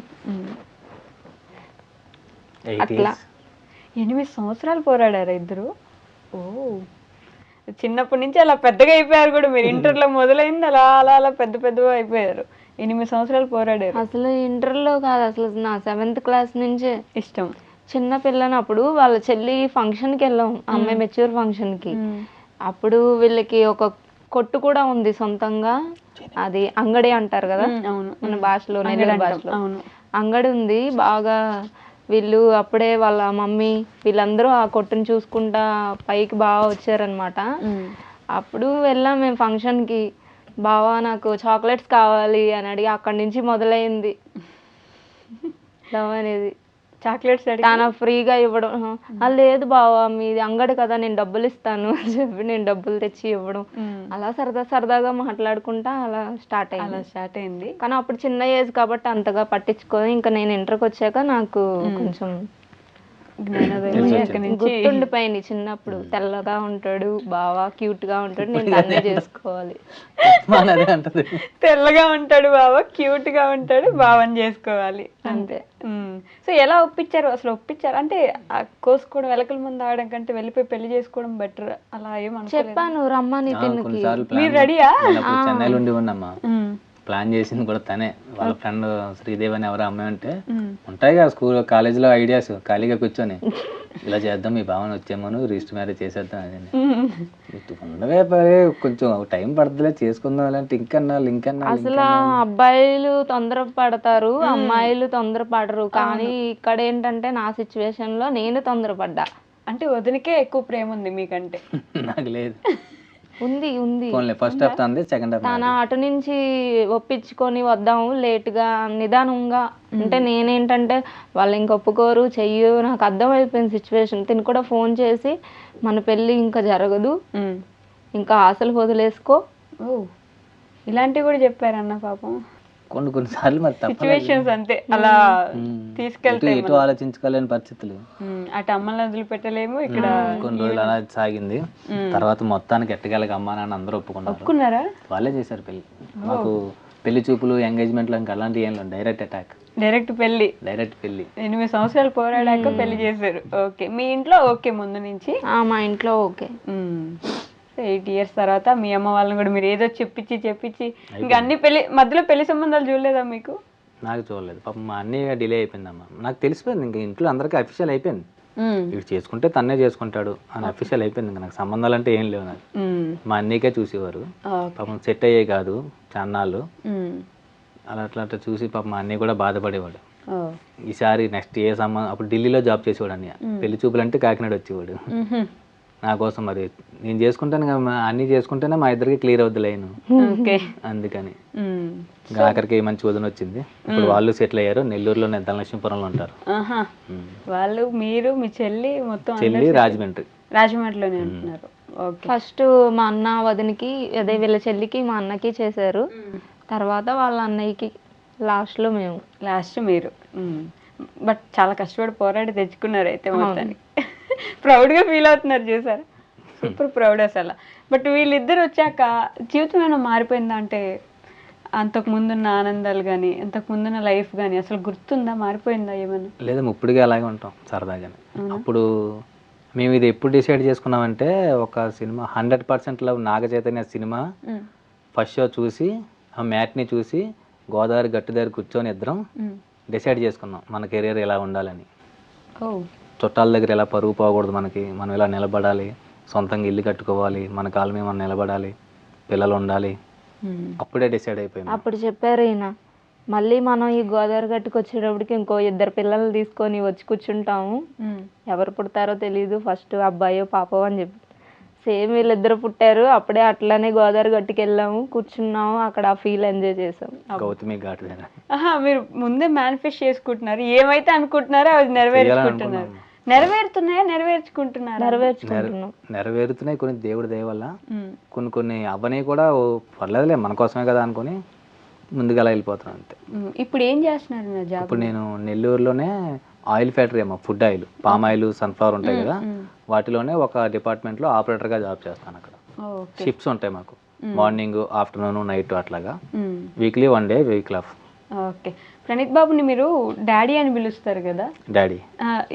అట్లా 8 సంవత్సరాలు పోరాడారు ఇద్దరు. ఓ, చిన్నప్పటి నుంచి అలా పెద్దగా అయిపోయారు కూడా మీరు. ఇంటర్లో మొదలైంది అలా అలా అలా పెద్దగా అయిపోయారు. 8 సంవత్సరాలు పోరాడారు. అసలు ఇంటర్లో కాదు, అసలు నా 7th క్లాస్ నుంచే ఇష్టం. చిన్న పిల్లనప్పుడు వాళ్ళ చెల్లి ఫంక్షన్కి వెళ్ళాం, అమ్మాయి మెచ్యూర్ ఫంక్షన్కి. అప్పుడు వీళ్ళకి ఒక కొట్టు కూడా ఉంది సొంతంగా, అది అంగడి అంటారు కదా మన భాషలో, నెల్లూరు భాషలో అంగడి ఉంది. బాగా వీళ్ళు అప్పుడే వాళ్ళ మమ్మీ వీళ్ళందరూ ఆ కొట్టుని చూసుకుంటా పైకి బాగా వచ్చారనమాట. అప్పుడు వెళ్ళాం మేము ఫంక్షన్కి. బావా నాకు చాక్లెట్స్ కావాలి అని అడిగి అక్కడి నుంచి మొదలైంది లవ్ అనేది. చాక్లెట్స్ తన ఫ్రీగా ఇవ్వడం, లేదు బావా మీది అంగడి కదా నేను డబ్బులు ఇస్తాను అని చెప్పి నేను డబ్బులు తెచ్చి ఇవ్వడం, అలా సరదాగా మాట్లాడుకుంటా అలా స్టార్ట్ అయింది. కానీ అప్పుడు చిన్న ఏజ్ కాబట్టి అంతగా పట్టించుకొని, ఇంకా నేను ఇంటర్కి వచ్చాక నాకు కొంచెం గుర్తుండిపోయింది. చిన్నప్పుడు తెల్లగా ఉంటాడు బావా, క్యూట్ గా ఉంటాడు, నేను అన్నీ చేసుకోవాలి. తెల్లగా ఉంటాడు బావ, క్యూట్ గా ఉంటాడు, బావని చేసుకోవాలి అంతే. సో ఎలా ఒప్పించారు అసలు? ఒప్పించారు అంటే కోసుకోవడం, వెలకల ముందు ఆడడం కంటే వెళ్ళిపోయి పెళ్లి చేసుకోవడం బెటర్ అలా ఏమన్నా చెప్పాను రమ్మని. మీరు రెడీయా? చెన్నైలో ఉండి ఉన్నమ్మా, ప్లాన్ చేసింది కూడా తనే. వాళ్ళ ఫ్రెండ్ శ్రీదేవి అని ఎవరో అమ్మాయి ఉంటే ఉంటాయి కదా స్కూల్ కాలేజీలో ఐడియాస్, ఖాళీగా కూర్చొని ఇలా చేద్దాం మీ భావన వచ్చేమను రిజిస్టర్ మ్యారేజ్ చేసేద్దాం అని. ఉండవే పరే కొంచెం టైం పడుతుందిలే చేసుకుందాం అలాంటి ఇంకన్నా అసలు అబ్బాయిలు తొందర పడతారు, అమ్మాయిలు తొందర పడరు. కానీ ఇక్కడ ఏంటంటే నా సిచ్యువేషన్ లో నేను తొందరపడ్డా. అంటే వదినకే ఎక్కువ ప్రేమ ఉంది మీకంటే? నాకు లేదు. ఉంది ఫస్ట్ హాఫ్ తంది, సెకండ్ హాఫ్ తన అటు నుంచి ఒప్పించుకొని వద్దాము లేట్గా నిదానంగా. అంటే నేనేంటంటే వాళ్ళు ఇంక ఒప్పుకోరు చెయ్యు, నాకు అర్థమైపోయింది సిచ్యువేషన్. తిని కూడా ఫోన్ చేసి మన పెళ్ళి ఇంకా జరగదు, ఇంకా ఆశలు వదిలేసుకో, ఇలాంటివి కూడా చెప్పారన్న పాపం. కొన్నిసార్లు మరి సిచ్యువేషన్స్ అంతే, అలా తీసుకెళ్తే ఎటు ఆలోచించుకోలేని పరిస్థితులు. అటు అమ్మల్ని వదిలిపెట్టలేము, ఇక్కడ కొన్ని రోజులు అలా సాగింది. తర్వాత మొత్తానికి ఎట్టగలగా అమ్మా నాన్న అందరూ ఒప్పుకున్నారా? వాళ్ళే చేశారు పెళ్లి. మాకు పెళ్లి చూపులు, ఎంగేజ్మెంట్లు ఇంకా అలాంటివి ఏం లేవు, డైరెక్ట్ అటాక్, డైరెక్ట్ పెళ్లి. 8 సంవత్సరాలు పోరాడాక పెళ్లి చేశారు. ఓకే, మీ ఇంట్లో ఓకే ముందు నుంచి? మా ఇంట్లో ఓకే. 8 years తర్వాత మీ అమ్మ వాళ్ళని కూడా మీరు ఏదో చెప్పించి ఇంకా అన్ని మధ్యలో పెళ్లి సంబంధాలు చూడలేదా మీకు? నాకు చూడలేదు పాపం, మా అన్నయ్య డిలే అయిపోయిందమ్మా. నాకు తెలిసిపోయింది ఇంకా ఇంట్లో అందరికీ అఫీషియల్ అయిపోయింది, వీడు చేసుకుంటే తన్నే చేసుకుంటాడు అని అఫీషియల్ అయిపోయింది. ఇంకా నాకు సంబంధాలు అంటే ఏం లేవు నాకు. మా అన్నయ్యకే చూసేవారు పాపం, సెట్ అయ్యే కాదు చాన్నాళ్ళు అలా అట్లా చూసి పాపం మా అన్నయ్య కూడా బాధపడేవాడు. ఈసారి నెక్స్ట్ ఏ సంబంధం, అప్పుడు ఢిల్లీలో జాబ్ చేసేవాడు అన్నయ్య. పెళ్లి చూపులు అంటే కాకినాడ వచ్చేవాడు నా కోసం. మరి నేను చేసుకుంటాను కదా, అన్ని చేసుకుంటేనే మా ఇద్దరికి క్లియర్ అవుద్ది లైన్, అందుకని ఆఖరికి మంచి వదిన వచ్చింది. ఇప్పుడు వాళ్ళు సెటిల్ అయ్యారు నెల్లూరులోనే, ధనలక్ష్మీపురంలో ఉంటారు వాళ్ళు. మీరు మీ చెల్లి మొత్తం చెల్లి రాజమండ్రిలోనే ఉంటున్నారు. ఫస్ట్ మా అన్న వదినకి, అదే వీళ్ళ చెల్లికి మా అన్నకి చేశారు, తర్వాత వాళ్ళ అన్నయ్యకి, లాస్ట్ మీరు. బట్ చాలా కష్టపడి పోరాడి తెచ్చుకున్నారు అయితే మొత్తాన్ని. ప్రౌడ్గా ఫీల్ అవుతున్నారు చూసారా, సూపర్ ప్రౌడ్ అసలు. బట్ వీళ్ళిద్దరు వచ్చాక జీవితం ఏమైనా మారిపోయిందా? అంటే అంతకు ముందున్న ఆనందాలు కానీ, అంతకు ముందున్న లైఫ్ కానీ అసలు గుర్తుందా? మారిపోయిందా ఏమన్నా? లేదా ఇప్పటికే అలాగే ఉంటాం సరదాగానే. అప్పుడు మేము ఇది ఎప్పుడు డిసైడ్ చేసుకున్నామంటే, ఒక cinema 100% love Naga Chaitanya cinema first show చూసి, ఆ మ్యాట్ని చూసి గోదావరి గట్టు దగ్గర కూర్చొని ఇద్దరం డిసైడ్ చేసుకున్నాం మన కెరీర్ ఎలా ఉండాలని. చుట్టాల దగ్గర ఎలా పరుగు పోకూడదు, మనం ఇలా నిలబడాలి, సొంతంగా ఇల్లు కట్టుకోవాలి, మన కాళ్ళ మీద మనం నిలబడాలి, పిల్లలు ఉండాలి. అప్పుడే డిసైడ్ అయిపోయింది. అప్పుడు చెప్పారు ఈయన, మళ్ళీ మనం ఈ గోదావరి గట్టుకు వచ్చేటప్పటికి ఇంకో 2 పిల్లలు తీసుకొని వచ్చి కూర్చుంటాము, ఎవరు పుడతారో తెలియదు, ఫస్ట్ అబ్బాయో పాపో అని చెప్పి. సేమ్ వీళ్ళిద్దరు పుట్టారు. అప్పుడే అట్లానే గోదావరి గట్టుకు వెళ్ళాము, కూర్చున్నాము, అక్కడ ఆ ఫీల్ ఎంజాయ్ చేసాం. గౌతమి ఘాట్ మీరు ముందే మేనిఫెస్ట్ చేసుకుంటున్నారు, ఏమైతే అనుకుంటున్నారో అది నెరవేర్చుకుంటున్నారు. నెరవేరుతున్నాయి కొన్ని దేవుడి దయ వల్ల. కొన్ని అవ్వని కూడా పర్లేదులే మన కోసమే కదా అనుకుని ముందుగా అలా వెళ్ళిపోతున్నాను అంతే. ఇప్పుడు ఏం చేస్తున్నారు? ఇప్పుడు నేను నెల్లూరులోనే ఆయిల్ ఫ్యాక్టరీ అమ్మా, food oil, palm oil, sunflower ఉంటాయి కదా, వాటిలోనే ఒక డిపార్ట్మెంట్లో ఆపరేటర్గా జాబ్ చేస్తాను. అక్కడ షిఫ్ట్స్ ఉంటాయి మాకు, మార్నింగ్, ఆఫ్టర్నూన్, నైట్ అట్లాగా. Weekly 1 day vehicle of. Okay, Praneeth బాబుని మీరు డాడీ అని పిలుస్తారు కదా? డాడీ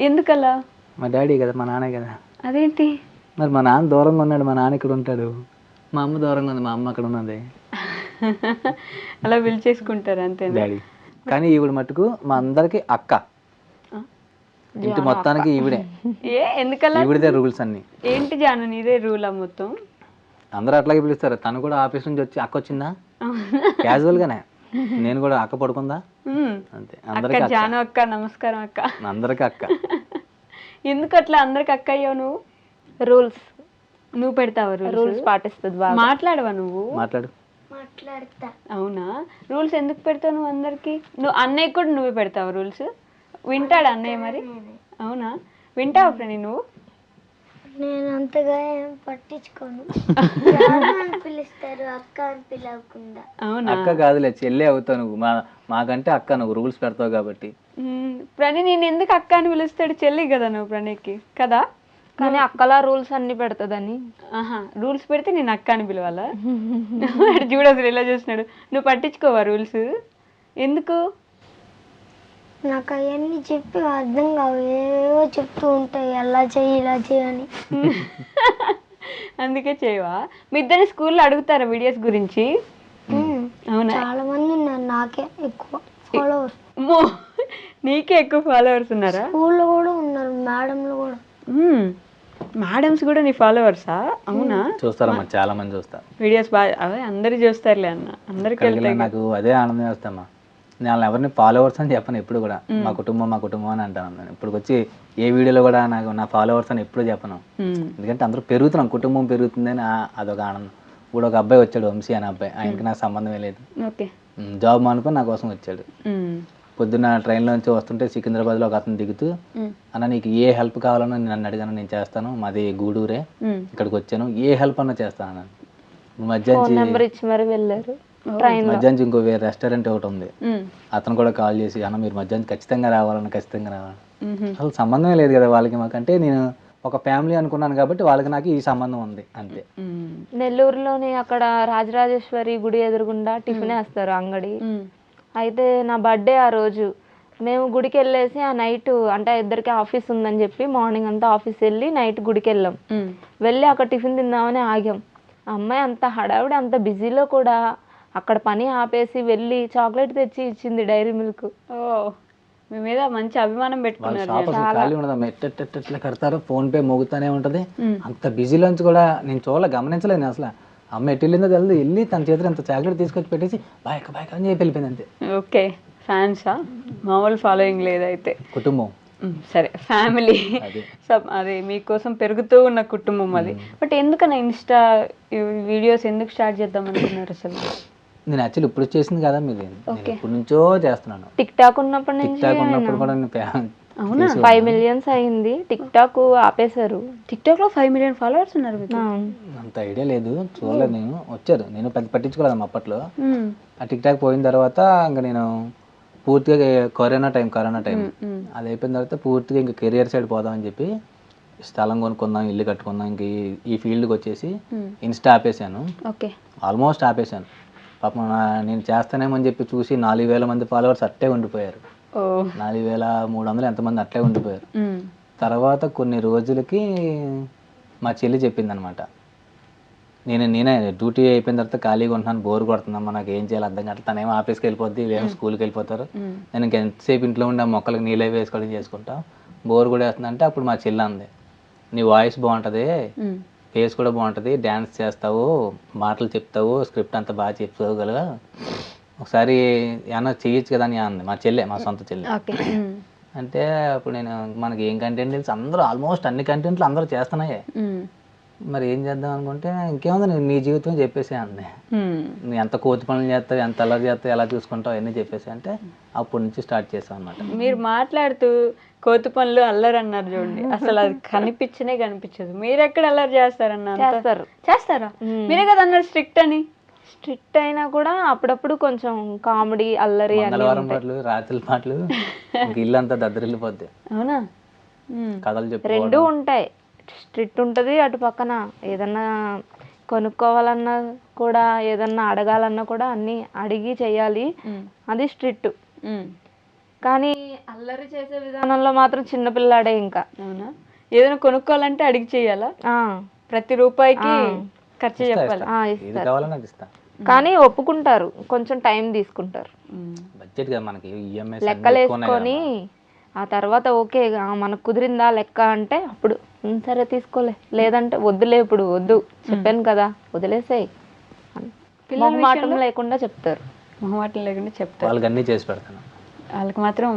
ఎందుకలా? మా డాడీ కదా, మా నాన్న కదా. అదేంటి మరి మా నాన్న దూరంగా ఉన్నాడు, మా నాన్న ఇక్కడ ఉంటాడు, మా అమ్మ దూరంగా ఉంది, మా అమ్మ అక్కడ ఉన్నది. అలా పిలిచేసుకుంటారు అంతే. డాడీ. కానీ ఈవిడ మట్టుకు మా అందరికి అక్క, ఇంటి మొత్తానికి ఈవిడే, ఎందుకలా? ఈవిడదే రూల్స్ అన్ని. ఏంటి జాను నీదే రూలా మొత్తం? అందరూ అట్లాగే పిలుస్తారు. తను కూడా ఆఫీస్ నుంచి వచ్చి అక్క వచ్చిందా క్యాజువల్ గానే, నేను కూడా అక్క పడుకుందా అంతే. అందరికి జాను అక్క, నమస్కారం అక్క, అందరికి అక్క. ఎందుకు అట్లా అందరికి అక్క అయ్యావు నువ్వు? రూల్స్ నువ్వు పెడతావా రూల్స్ పాటిస్తుంది బాగా. మాట్లాడవా నువ్వు? మాట్లాడు. మాట్లాడతా. అవునా? రూల్స్ ఎందుకు పెడతావు నువ్వు అందరికి? నువ్వు అన్నయ్య కూడా నువ్వే పెడతావు రూల్స్? వింటాడు అన్నయ్య మరి? అవునా? వింటావా ఫ్రెండ్ నువ్వు? నేను అంతగా ఏం పట్టించుకోను. అని పిలుస్తారు, అక్క అని పిలవకుండా. అవునా? అక్క కాదులే, చెల్లె అవుతావు నువ్వు. మాకంటే అక్క, నువ్వు రూల్స్ పెడతావు కాబట్టి. ప్రణయ్ నేను ఎందుకు అక్క అని పిలుస్తాడు? చెల్లి కదా నువ్వు ప్రణయ్కి కదా. కానీ అక్కలా రూల్స్ అన్ని పెడతదని. ఆహా, రూల్స్ పెడితే నేను అక్క అని పిలవాలా? చూడదు ఇలా చూస్తున్నాడు. నువ్వు పట్టించుకోవా రూల్స్? ఎందుకు? నాకు అవన్నీ చెప్పి అర్థం కావు, ఏవో చెప్తూ ఉంటాయి, అలా చెయ్యి ఇలా చేయని. అందుకే చేయవా? మీ ఇద్దరిని స్కూల్లో అడుగుతారా వీడియోస్ గురించి? అవునా? చాలా మంది ఉన్నారు, నాకే ఎక్కువ ఫాలోవర్స్. నీకే ఎక్కువ ఫాలోవర్స్ ఉన్నారా? స్కూల్లో కూడా ఉన్నారు, మేడంలు కూడా. మేడమ్స్ కూడా నీ ఫాలోవర్సా? అవునా? చూస్తారమ్మా, చాలా మంది చూస్తారు వీడియోస్ బాగా. అదే అందరు చూస్తారులే అన్న, అందరికి వెళ్తాయి. నాకు అదే ఆనందం వేస్తామా. నేను ఎవరిని ఫాలోవర్స్ అని చెప్పను ఎప్పుడు కూడా. మా కుటుంబం అని అంటాను. నేను ఇప్పుడు వచ్చి ఏ వీడియోలో కూడా నాకు నా ఫాలోవర్స్ అని ఎప్పుడు చెప్పను. ఎందుకంటే అందరూ పెరుగుతున్నాం, కుటుంబం పెరుగుతుందని అదొక ఆనందం. ఇప్పుడు ఒక అబ్బాయి వచ్చాడు, వంశీ అనే అబ్బాయి. ఆయనకి నాకు సంబంధమే లేదు. జాబ్ మానుకొని నా కోసం వచ్చాడు. పొద్దున్న ట్రైన్లో నుంచి వస్తుంటే సికింద్రాబాద్లో ఒక అతను దిగుతూ, అన్న నీకు ఏ హెల్ప్ కావాలన్నా నన్ను అడిగాను, నేను చేస్తాను, మాది గూడూరే, ఇక్కడికి వచ్చాను, ఏ హెల్ప్ అన్నా చేస్తాను. మధ్యాహ్నం ఇంకో వేరే రెస్టారెంట్ ఒకటి ఉంది, అతను కూడా కాల్ చేసి అన్న మీరు మధ్యాహ్నం ఖచ్చితంగా రావాలని, ఖచ్చితంగా రావాలి. అసలు సంబంధమే లేదు కదా వాళ్ళకి మాకంటే. నేను ఒక ఫ్యామిలీ అనుకున్నాను కాబట్టి వాళ్ళకి నాకు ఈ సంబంధం ఉంది అంతే. నెల్లూరులోని అక్కడ రాజరాజేశ్వరి గుడి ఎదురుగుండా టిఫిన్ వేస్తారు అంగడి. అయితే నా బర్త్డే ఆ రోజు మేము గుడికి వెళ్ళేసి ఆ నైట్, అంటే ఇద్దరికి ఆఫీస్ ఉందని చెప్పి మార్నింగ్ అంతా ఆఫీస్ వెళ్ళి నైట్ గుడికి వెళ్ళాం. వెళ్ళి అక్కడ టిఫిన్ తిందామని ఆగాం. ఆ అమ్మాయి అంత హడావిడి, అంత బిజీలో కూడా అక్కడ పని ఆపేసి వెళ్ళి చాక్లెట్ తెచ్చి ఇచ్చింది, డైరీ మిల్క్. మీ మీద మంచి అభిమానం పెట్టుకున్నారు. కడతారు, ఫోన్ పే మోగుతానే ఉంటది. అంత బిజీలోంచి కూడా నేను గమనించలేదు అసలు. అమ్మ ఎటు వెళ్ళిందో తెలియదు, వెళ్ళి తన చేతిలో అంత చాక్లెట్ తీసుకొచ్చి పెట్టేసి బాయ్ బాయ్ అని చెప్పి వెళ్ళిపోయింది అంతే. ఓకే, ఫ్యాన్సా? మామూలు ఫాలోయింగ్ లేదైతే. కుటుంబం సరే, ఫ్యామిలీ అదే మీకోసం పెరుగుతూ ఉన్న కుటుంబం అది. బట్ ఎందుకన్నా ఇన్స్టా వీడియోస్ ఎందుకు స్టార్ట్ చేద్దాం అనుకున్నారు అసలు? నేను యాక్చువల్లీ ఇప్పుడు చేసింది కదా మీది, ఇప్పటి నుంచో చేస్తున్నాను. టిక్ టాక్ ఉన్నప్పటి నుంచి. కూడా అవునా? 5 million అయింది. టిక్ టాక్ ఆపేశారు. టిక్ టాక్ లో 5 million ఫాలోవర్స్ ఉన్నారు. అంత ఐడియా లేదు, చూడలేదు నేను. వచ్చారు, నేను పెద్ద పట్టించుకోలేదు అప్పట్లో. ఆ టిక్ టాక్ పోయిన తర్వాత ఇంకా నేను పూర్తిగా కరోనా టైం అది అయిపోయిన తర్వాత పూర్తిగా ఇంకా కెరియర్ సైడ్ పోదామని చెప్పి స్థలం కొనుక్కుందాం, ఇల్లు కట్టుకుందాం, ఇంక ఈ ఫీల్డ్కి వచ్చేసి ఇన్స్టా ఆపేసాను. ఆల్మోస్ట్ ఆపేసాను. పాపం నేను చేస్తానేమని చెప్పి చూసి 4,000 మంది ఫాలోవర్స్ అట్టే ఉండిపోయారు. 4,300 ఎంతమంది అట్లే ఉండిపోయారు. తర్వాత కొన్ని రోజులకి మా చెల్లి చెప్పింది అనమాట, నేనే డ్యూటీ అయిపోయిన తర్వాత ఖాళీగా ఉంటున్నాను, బోర్ కొడుతుందమ్మా, నాకు ఏం చేయాలి అర్థం కావట్లేదు. తనేమో ఆఫీస్కి వెళ్ళిపోద్ది, వీళ్ళేమో స్కూల్కి వెళ్ళిపోతారు, నేను ఇంకెంతసేపు ఇంట్లో ఉండి ఆ మొక్కలకు నీళ్ళు అవి వేసుకోవడం చేసుకుంటా, బోర్ కూడా వేస్తుందంటే అప్పుడు మా చెల్లి అంది, నీ వాయిస్ బాగుంటుంది, ఫేస్ కూడా బాగుంటుంది, డ్యాన్స్ చేస్తావు, మాటలు చెప్తావు, స్క్రిప్ట్ అంతా బాగా చెప్పుకోగలగా, ఒకసారి ఏమన్నా చేయొచ్చు కదా అని అంది మా చెల్లె, మా సొంత చెల్లె. అంటే అప్పుడు నేను మనకి ఏం కంటెంట్ తెలుసు, అందరూ ఆల్మోస్ట్ అన్ని కంటెంట్లు అందరూ చేస్తున్నాయే, మరి ఏం చేద్దాం అనుకుంటే ఇంకేముంది, నేను నీ జీవితం చెప్పేసి అంది. నువ్వు ఎంత కోతి పనులు చేస్తావు, ఎంత అల్లరి చేస్తావు, ఎలా చూసుకుంటావు అన్నీ చెప్పేసి అంటే అప్పటి నుంచి స్టార్ట్ చేస్తాం అనమాట. మీరు మాట్లాడుతూ కోతి పనులు అల్లరి అన్నారు చూడండి, అసలు అది కనిపించదు. మీరు ఎక్కడ అల్లరి చేస్తారన్న? చేస్తారా? మీరే కదా అన్నారు స్ట్రిక్ట్ అని. స్ట్రిక్ట్ అయినా కూడా అప్పుడప్పుడు కొంచెం కామెడీ, అల్లరి, మంగళవారం పాటలు, రాత్రి పాటలు, ఇల్లంతా దద్దరిల్లిపోద్ది. అవునా? కథలు చెప్పు, రెండు ఉంటాయి. స్ట్రిక్ట్ ఉంటుంది, అటు పక్కన ఏదన్నా కొనుక్కోవాలన్నా కూడా, ఏదన్నా అడగాలన్నా కూడా అన్ని అడిగి చెయ్యాలి, అది స్ట్రిక్ట్. కానీ అల్లరి చేసే విధానంలో మాత్రం చిన్నపిల్లాడే ఇంకా. అవునా? ఏదైనా కొనుక్కోవాలంటే అడిగి చెయ్యాలా? ప్రతి రూపాయికి ఖర్చు చెప్పాలి. కానీ ఒప్పుకుంటారు, కొంచెం టైం తీసుకుంటారు. బడ్జెట్ కదా మనకి, ఈఎంఐ లెక్కలు వేసుకొని ఆ తర్వాత ఓకే మనకు కుదిరిందా లెక్క అంటే అప్పుడు సరే తీసుకోలే, లేదంటే వద్దులే ఇప్పుడు వద్దు చెప్పాను కదా వదిలేసేయ్ మొహమాటం లేకుండా చెప్తారు. మొహమాటం లేకుండా చెప్తారు. వాళ్ళకి అన్నీ చేసి పెడతాను, వాళ్ళకి మాత్రం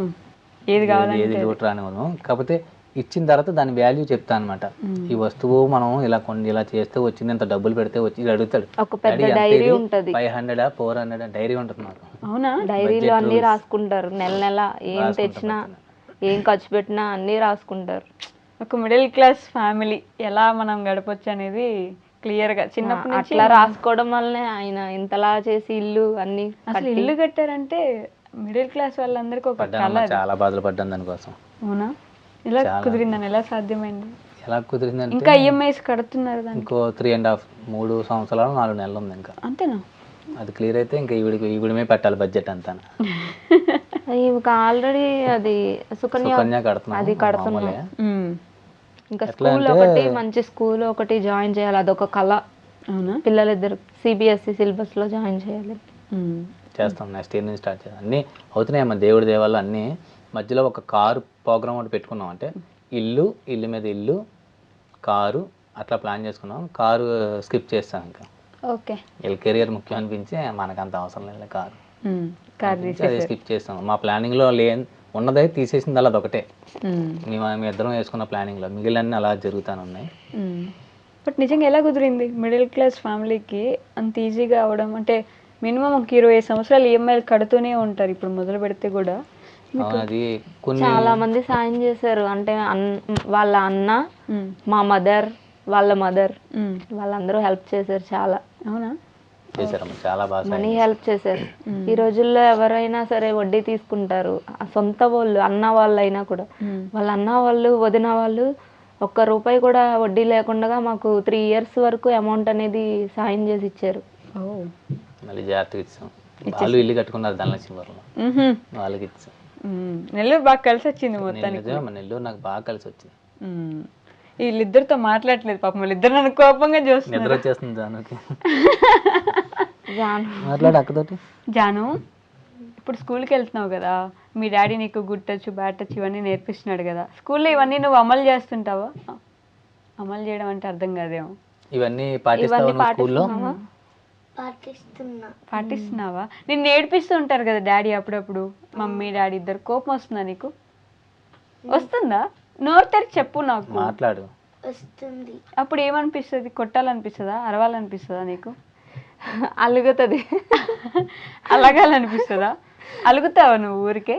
ఏది కావాలంటే ఏది లోటు రానివ్వను. కాకపోతే ఇచ్చిన తర్వాత దాని వాల్యూ చెప్తాను అనమాట. ఈ వస్తువు మనం ఇలా కొన్ని ఇలా చేస్తే వచ్చింది, ఇంత డబ్బులు పెడితే వచ్చి అడుగుతాడు. ఒక పెద్ద డైరీ ఉంటది, 500 400 డైరీ ఉంటుంది నాకు. అవునా? డైరీలో అన్ని రాసుకుంటారు, నెల నెల ఏం తెచ్చినా ఏం ఖర్చు పెట్టినా అన్ని రాసుకుంటారు. ఒక మిడిల్ క్లాస్ ఫ్యామిలీ ఎలా మనం గడపొచ్చు అనేది క్లియర్ గా చిన్నప్పటి నుంచి అట్లా రాసుకోవడం వల్లనే ఆయన ఇంతలా చేసి ఇల్లు అన్ని అసలు ఇల్లు కట్టారంటే మిడిల్ క్లాస్ వాళ్ళందరికీ ఒక కళ. చాలా బాధలు పడ్డాను దానికోసం. అవునా? ఎలా కుదిరిందని, ఎలా సాధ్యమైంది? ఎలా కుదిరిందంటే ఇంకా ఈఎంఐస్ కడుతున్నారు దానికి? ఇంకో 3 సంవత్సరాలు 4 నెలలు ఉంది ఇంకా. అంతేనా? అది క్లియర్ అయితే ఇంకా ఈవిడమే పెట్టాలి బడ్జెట్ అంతా. ఆల్రెడీ అది సుకన్య కడుతున్నాం, అది కడుతున్నాం. ఇంకా స్కూల్ ఒకటి మంచి స్కూల్ ఒకటి జాయిన్ చేయాలి, అదొక కళ. అవునా? పిల్లలిద్దరు సిబిఎస్ఈ సిలబస్ లో జాయిన్ చేయాలి. చేస్తాం, నెక్స్ట్ ఇయర్ నుంచి స్టార్ట్ చేయాలి. అన్నీ అవుతున్నాయమ్మా దేవుడి దేవాళ్ళు అన్నీ. మధ్యలో ఒక కారు ప్రోగ్రామ్ ఒకటి పెట్టుకున్నాం, అంటే ఇల్లు మీద ఇల్లు కారు అట్లా ప్లాన్ చేసుకున్నాం. కారు స్కిప్ చేస్తాం, ఇంకా ఓకే వీళ్ళ కెరియర్ ముఖ్యం అనిపించి మనకు అంత అవసరం లేదు కారు అది స్కిప్ చేస్తాం. మా ప్లానింగ్లో ఉన్నదే తీసేసింది అలా అదొకటే మేము ఇద్దరం వేసుకున్న ప్లానింగ్లో, మిగిలిన అలా జరుగుతూనే ఉన్నాయి. బట్ నిజంగా ఎలా కుదిరింది మిడిల్ క్లాస్ ఫ్యామిలీకి అంత ఈజీగా అవడం? అంటే మినిమం ఒక 20 సంవత్సరాలు ఈఎంఐలు కడుతూనే ఉంటారు ఇప్పుడు మొదలు పెడితే కూడా. అది చాలా మంది సాయం చేశారు, అంటే వాళ్ళ అన్న, మా మదర్, వాళ్ళ మదర్, వాళ్ళందరూ హెల్ప్ చేశారు చాలా. అవునా? చేశారమ్మా, చాలా బాగా మనీ హెల్ప్ చేశారు. ఈ రోజుల్లో ఎవరైనా సరే వడ్డీ తీసుకుంటారు, సొంత వాళ్ళు అన్న వాళ్ళు అయినా కూడా. వాళ్ళ అన్న వాళ్ళు వదిన వాళ్ళు ₹1 కూడా వడ్డీ లేకుండా మాకు 3 years వరకు అమౌంట్ అనేది సాయం చేసి ఇచ్చారు. మళ్ళీ జాగ్రత్తగా ఇచ్చాం. వాళ్ళు ఇల్లు కట్టుకున్నారు ధనలక్ష్మీపురంలో, వాళ్ళకి ఇచ్చాం. నెల్లూరు బాగా కలిసి వచ్చింది మొత్తానికి. నెల్లూరు నాకు బాగా కలిసి వచ్చింది. వీళ్ళిద్దరితో మాట్లాడలేదు పాపం, వాళ్ళిద్దరు నన్ను కోపంగా చూస్తున్నారు. నిద్ర వచ్చేస్తుంది జానుకి. మాట్లాడు అక్కతోటి. జాను, ఇప్పుడు స్కూల్కి వెళ్తున్నావు కదా, మీ డాడీ నీకు గుడ్ టచ్ బ్యాడ్ టచ్ ఇవన్నీ నేర్పిస్తున్నాడు కదా, స్కూల్లో ఇవన్నీ నువ్వు అమలు చేస్తుంటావా? అమలు చేయడం అంటే అర్థం కాదేమో. ఇవన్నీ పాటిస్తావా స్కూల్లో? పాటిస్తున్నావా? నేను నేర్పిస్తూ ఉంటారు కదా డాడీ అప్పుడప్పుడు, మమ్మీ డాడీ ఇద్దరు. కోపం వస్తుందా నీకు? వస్తుందా? నోరు తెరిచి చెప్పు నాకు. మాట్లాడు. వస్తుంది. అప్పుడు ఏమనిపిస్తుంది? కొట్టాలనిపిస్తుందా, అరవాలనిపిస్తుందా నీకు? అలుగుతుంది. అలగాలనిపిస్తుందా? అలుగుతావా నువ్వు ఊరికే?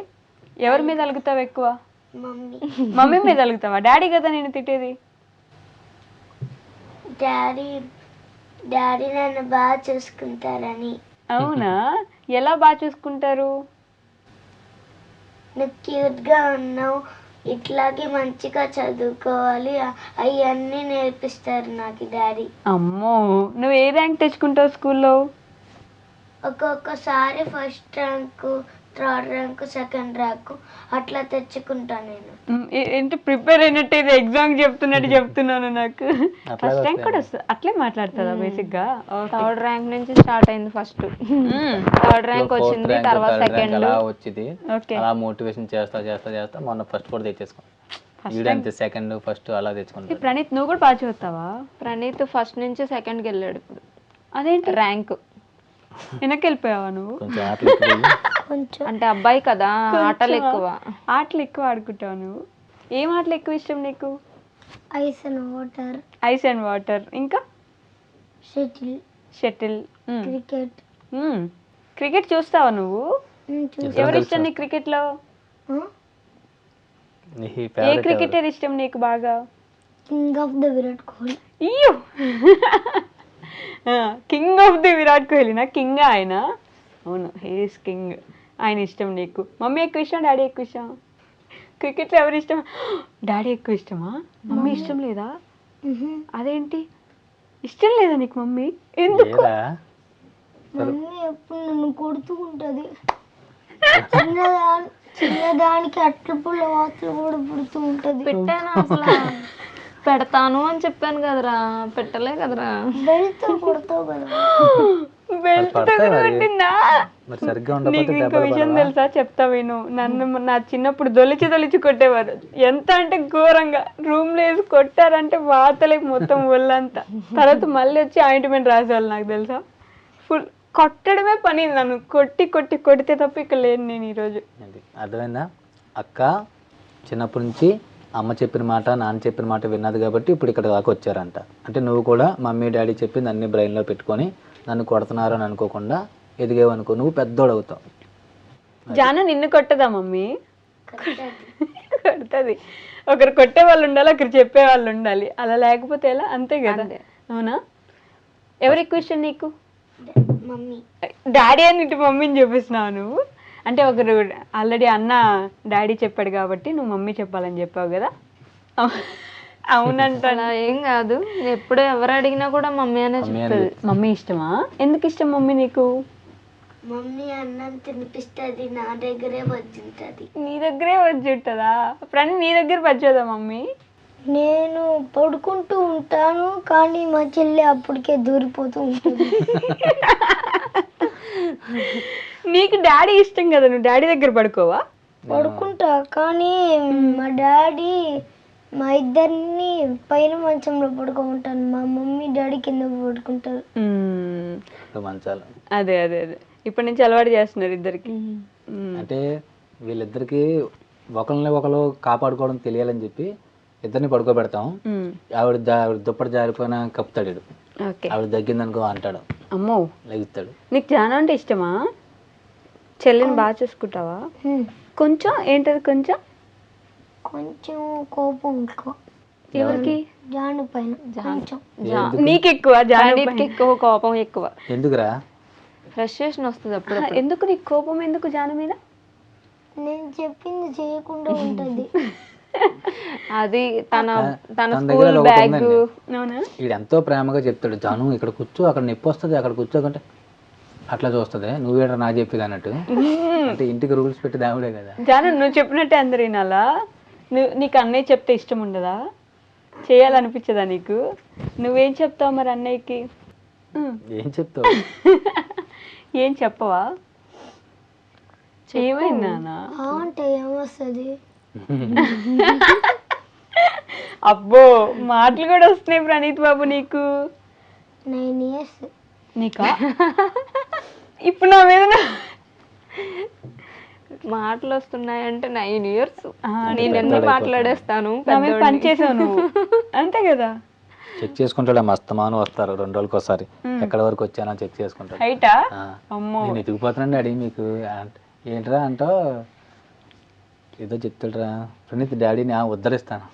ఎవరి మీద అలుగుతావు ఎక్కువ? మమ్మీ మీద అలుగుతావా? డాడీ కదా నేను తిట్టేది. డాడీ నన్ను బాగా చూసుకుంటారని. అవునా? ఎలా బాగా చూసుకుంటారు? నువ్వు క్యూట్గా ఉన్నావు, ఇట్లాగే మంచిగా చదువుకోవాలి, అవన్నీ నేర్పిస్తారు నాకు డాడీ. అమ్మో, నువ్వు ఏ ర్యాంక్ తెచ్చుకుంటావు స్కూల్లో? ఒక్కొక్కసారి first rank, third rank, second rank అట్లా తెచ్చుకుంటా నేను. ఏంటి ప్రిపేర్ అయినట్టు ఇది ఎగ్జామ్ చెప్తున్నాను నాకు. ఫస్ట్ ర్యాంక్ కూడా వస్తుంది. అట్లే మాట్లాడుతుందా బేసిక్ గా? థర్డ్ ర్యాంక్ నుంచి స్టార్ట్ అయింది. ఫస్ట్ థర్డ్ ర్యాంక్ వచ్చింది, తర్వాత సెకండ్ అలా వచ్చింది. అలా మోటివేషన్ చేస్తా మొన్న ఫస్ట్ కూడా తెచ్చేసుకున్నాను. సెకండ్ ఫస్ట్ అలా తెచ్చుకుంటా. ప్రణీత్, నువ్వు కూడా బాగా చదువుతావా? ప్రణీత్ ఫస్ట్ నుంచి సెకండ్కి వెళ్ళాడు. ఇప్పుడు అదేంటి ర్యాంక్ వెనక్కి వెళ్ళిపోయావా నువ్వు? కొంచెం అంటే అబ్బాయి కదా, ఆటలు ఎక్కువ ఆడుకుంటావు నువ్వు. ఏం ఆటలు ఎక్కువ ఇష్టం నీకు? ఐస్ అండ్ వాటర్, ఇంకా షటిల్, క్రికెట్ చూస్తావా నువ్వు? ఎవరు ఇష్టం నీకు క్రికెట్ లో? ఏ క్రికెటర్ ఇష్టం నీకు బాగా? King of the Virat Kohli. King of the Virat Kohli నా కింగ్ ఆయన? అవును, హీస్ కింగ్. ఆయన ఇష్టం నీకు. మమ్మీ ఎక్కువ ఇష్టం, డాడీ ఎక్కువ ఇష్టం? క్రికెట్లో ఎవరు ఇష్టం? డాడీ ఎక్కువ ఇష్టమా? మమ్మీ ఇష్టం లేదా? అదేంటి ఇష్టం లేదా నీకు మమ్మీ? ఎందుకు? మమ్మీ ఎప్పుడు నన్ను కొడుతూ ఉంటుంది. చిన్నదానికి అట్ల పుల్ల వాతలు కూడా పుడుతూ ఉంటుంది. పెట్టాను అసలు. పెడతాను అని చెప్పాను కదరా, పెట్టలే కదరా. బెల్ట్తో కొడతావు కదా. బెల్ట్ పడతాయి మరి. కొట్టిందా? మరి సరిగ్గా నీకు ఉండకపోతే ఇంకో దెబ్బలు విషయం పడవా? తెలుసా, చెప్తా విను. నన్ను నా చిన్నప్పుడు దొలిచి కొట్టేవారు. ఎంత అంటే ఘోరంగా, రూమ్ లో వేసి కొట్టారంటే వాతలే మొత్తం ఒళ్ళంతా. తర్వాత మళ్ళీ వచ్చి ఆయింట్మెంట్ రాసేవాళ్ళు నాకు తెలుసా. ఫుల్ కొట్టడమే పని, నన్ను కొడితే తప్ప ఇక్కడ లేను నేను ఈరోజు. అది అర్థమైందా? అక్క చిన్నప్పటి నుంచి అమ్మ చెప్పిన మాట నాన్న చెప్పిన మాట విన్నది కాబట్టి ఇప్పుడు ఇక్కడ దాకా వచ్చారంట. అంటే నువ్వు కూడా మమ్మీ డాడీ చెప్పింది అన్ని బ్రెయిన్లో పెట్టుకొని నన్ను కొడుతున్నారు అని అనుకోకుండా ఎదిగేవనుకో, నువ్వు పెద్దోడు అవుతావు. జాన నిన్ను కొట్టదా మమ్మీ? కొడుతుంది. ఒకరు కొట్టే వాళ్ళు ఉండాలి, ఒకరు చెప్పే వాళ్ళు ఉండాలి. అలా లేకపోతే ఎలా? అంతే కదా. అవునా? ఎవరు ఎక్కువ ఇష్టం నీకు? మమ్మీ. డాడీ అని ఇటు మమ్మీని చూపిస్తున్నావు నువ్వు. అంటే ఒకరు ఆల్రెడీ అన్న డాడీ చెప్పాడు కాబట్టి నువ్వు మమ్మీ చెప్పాలని చెప్పావు కదా. అవునంట. అలా ఏం కాదు, ఎప్పుడు ఎవరు అడిగినా కూడా మమ్మీ అనే చెప్తుంది. మమ్మీ ఇష్టమా? ఎందుకు ఇష్టం మమ్మీ నీకు? మమ్మీ అన్నం తినిపిస్తుంది, నా దగ్గరే వచ్చింటది. నీ దగ్గరే వచ్చి ఉంటుందా? ఫ్రెండ్ నీ దగ్గర వచ్చేదా మమ్మీ? నేను పడుకుంటూ ఉంటాను కానీ మా చెల్లి అప్పటికే దూరిపోతూ ఉంటుంది. నీకు డాడీ ఇష్టం కదా, నువ్వు డాడీ దగ్గర పడుకోవా? పడుకుంటా కానీ మా డాడీ మా ఇద్దరిని పైన మంచంలో పడుకోమంటాను, మా మమ్మీ డాడీ కింద పడుకుంటారు. మంచాలు అదే అదే అదే ఇప్పటి నుంచి అలవాటు చేస్తున్నారు ఇద్దరికి. అంటే వీళ్ళిద్దరికి ఒకరు కాపాడుకోవడం తెలియాలని చెప్పి ఇద్దరిని పడుకోబెడతాం. ఆవిడ దుప్పటి జారిపోయినా కప్పుతాడు వీడు. ఆవిడ తగ్గిందనుకో అంటాడు, అమ్మో లెగుస్తాడు. నీకు జాన అంటే ఇష్టమా? చెల్లిని బాగా చూసుకుంటావా? కొంచెం ఏంటది? కొంచెం కొంచెం కోపం ఎక్కువ. ఎవరికి? జాను పైన కొంచెం. నీకు ఎక్కువ? జానకి ఎక్కువ కోపం ఎక్కువ. ఎందుకురా? ఫ్రస్ట్రేషన్ వస్తుంది అప్పుడు. ఎందుకు నీకు కోపం? ఎందుకు జాన మీద? నేను చెప్పింది చేయకుండా ఉంటుంది. అది తన దగ్గర స్కూల్ ఒకటి బ్యాగ్. ఉందండి. అవునా? వీడు ఎంతో ప్రేమగా చెప్తాడు, జాను ఇక్కడ కూర్చో, అక్కడ నొప్పి వస్తుంది, అక్కడ కూర్చోకంటే అట్లా చూస్తుంది. నువ్వేట నాకు చెప్పేది అన్నట్టు. అంటే ఇంటికి రూల్స్ పెట్టి దావుడే కదా. జాన నువ్వు చెప్పినట్టే అందరు వినాలా? నీకు అన్నయ్య చెప్తే ఇష్టం ఉండదా? చేయాలనిపించదా నీకు? నువ్వేం చెప్తావు మరి అన్నయ్యకి? ఏం చెప్తావు? ఏం చెప్పవా? ఏమైందా? అంటే ఏమొస్తుంది? అబ్బో మాటలు కూడా వస్తున్నాయి ప్రణీత్ బాబు నీకు. 9 years. నీకా? ఇప్పుడు నా మీద మాటలు వస్తున్నాయంటే 9 years. నేను ఎన్ని మాట్లాడేస్తాను. నా మీద పని చేసావు నువ్వు, అంతే కదా. చెక్ చేసుకుంటాడు మస్తమాను వస్తారు 2 రోజులకి ఒకసారి, ఎక్కడ వరకు వచ్చానో చెక్ చేసుకుంటాడు. హైటా? అమ్మో నేను ఎదిగిపోతున్నాండి డాడీ మీకు. ఏంట్రా అంటో ఏదో చెప్తాడురా ప్రణీత్, డాడీని ఉద్ధరిస్తాను.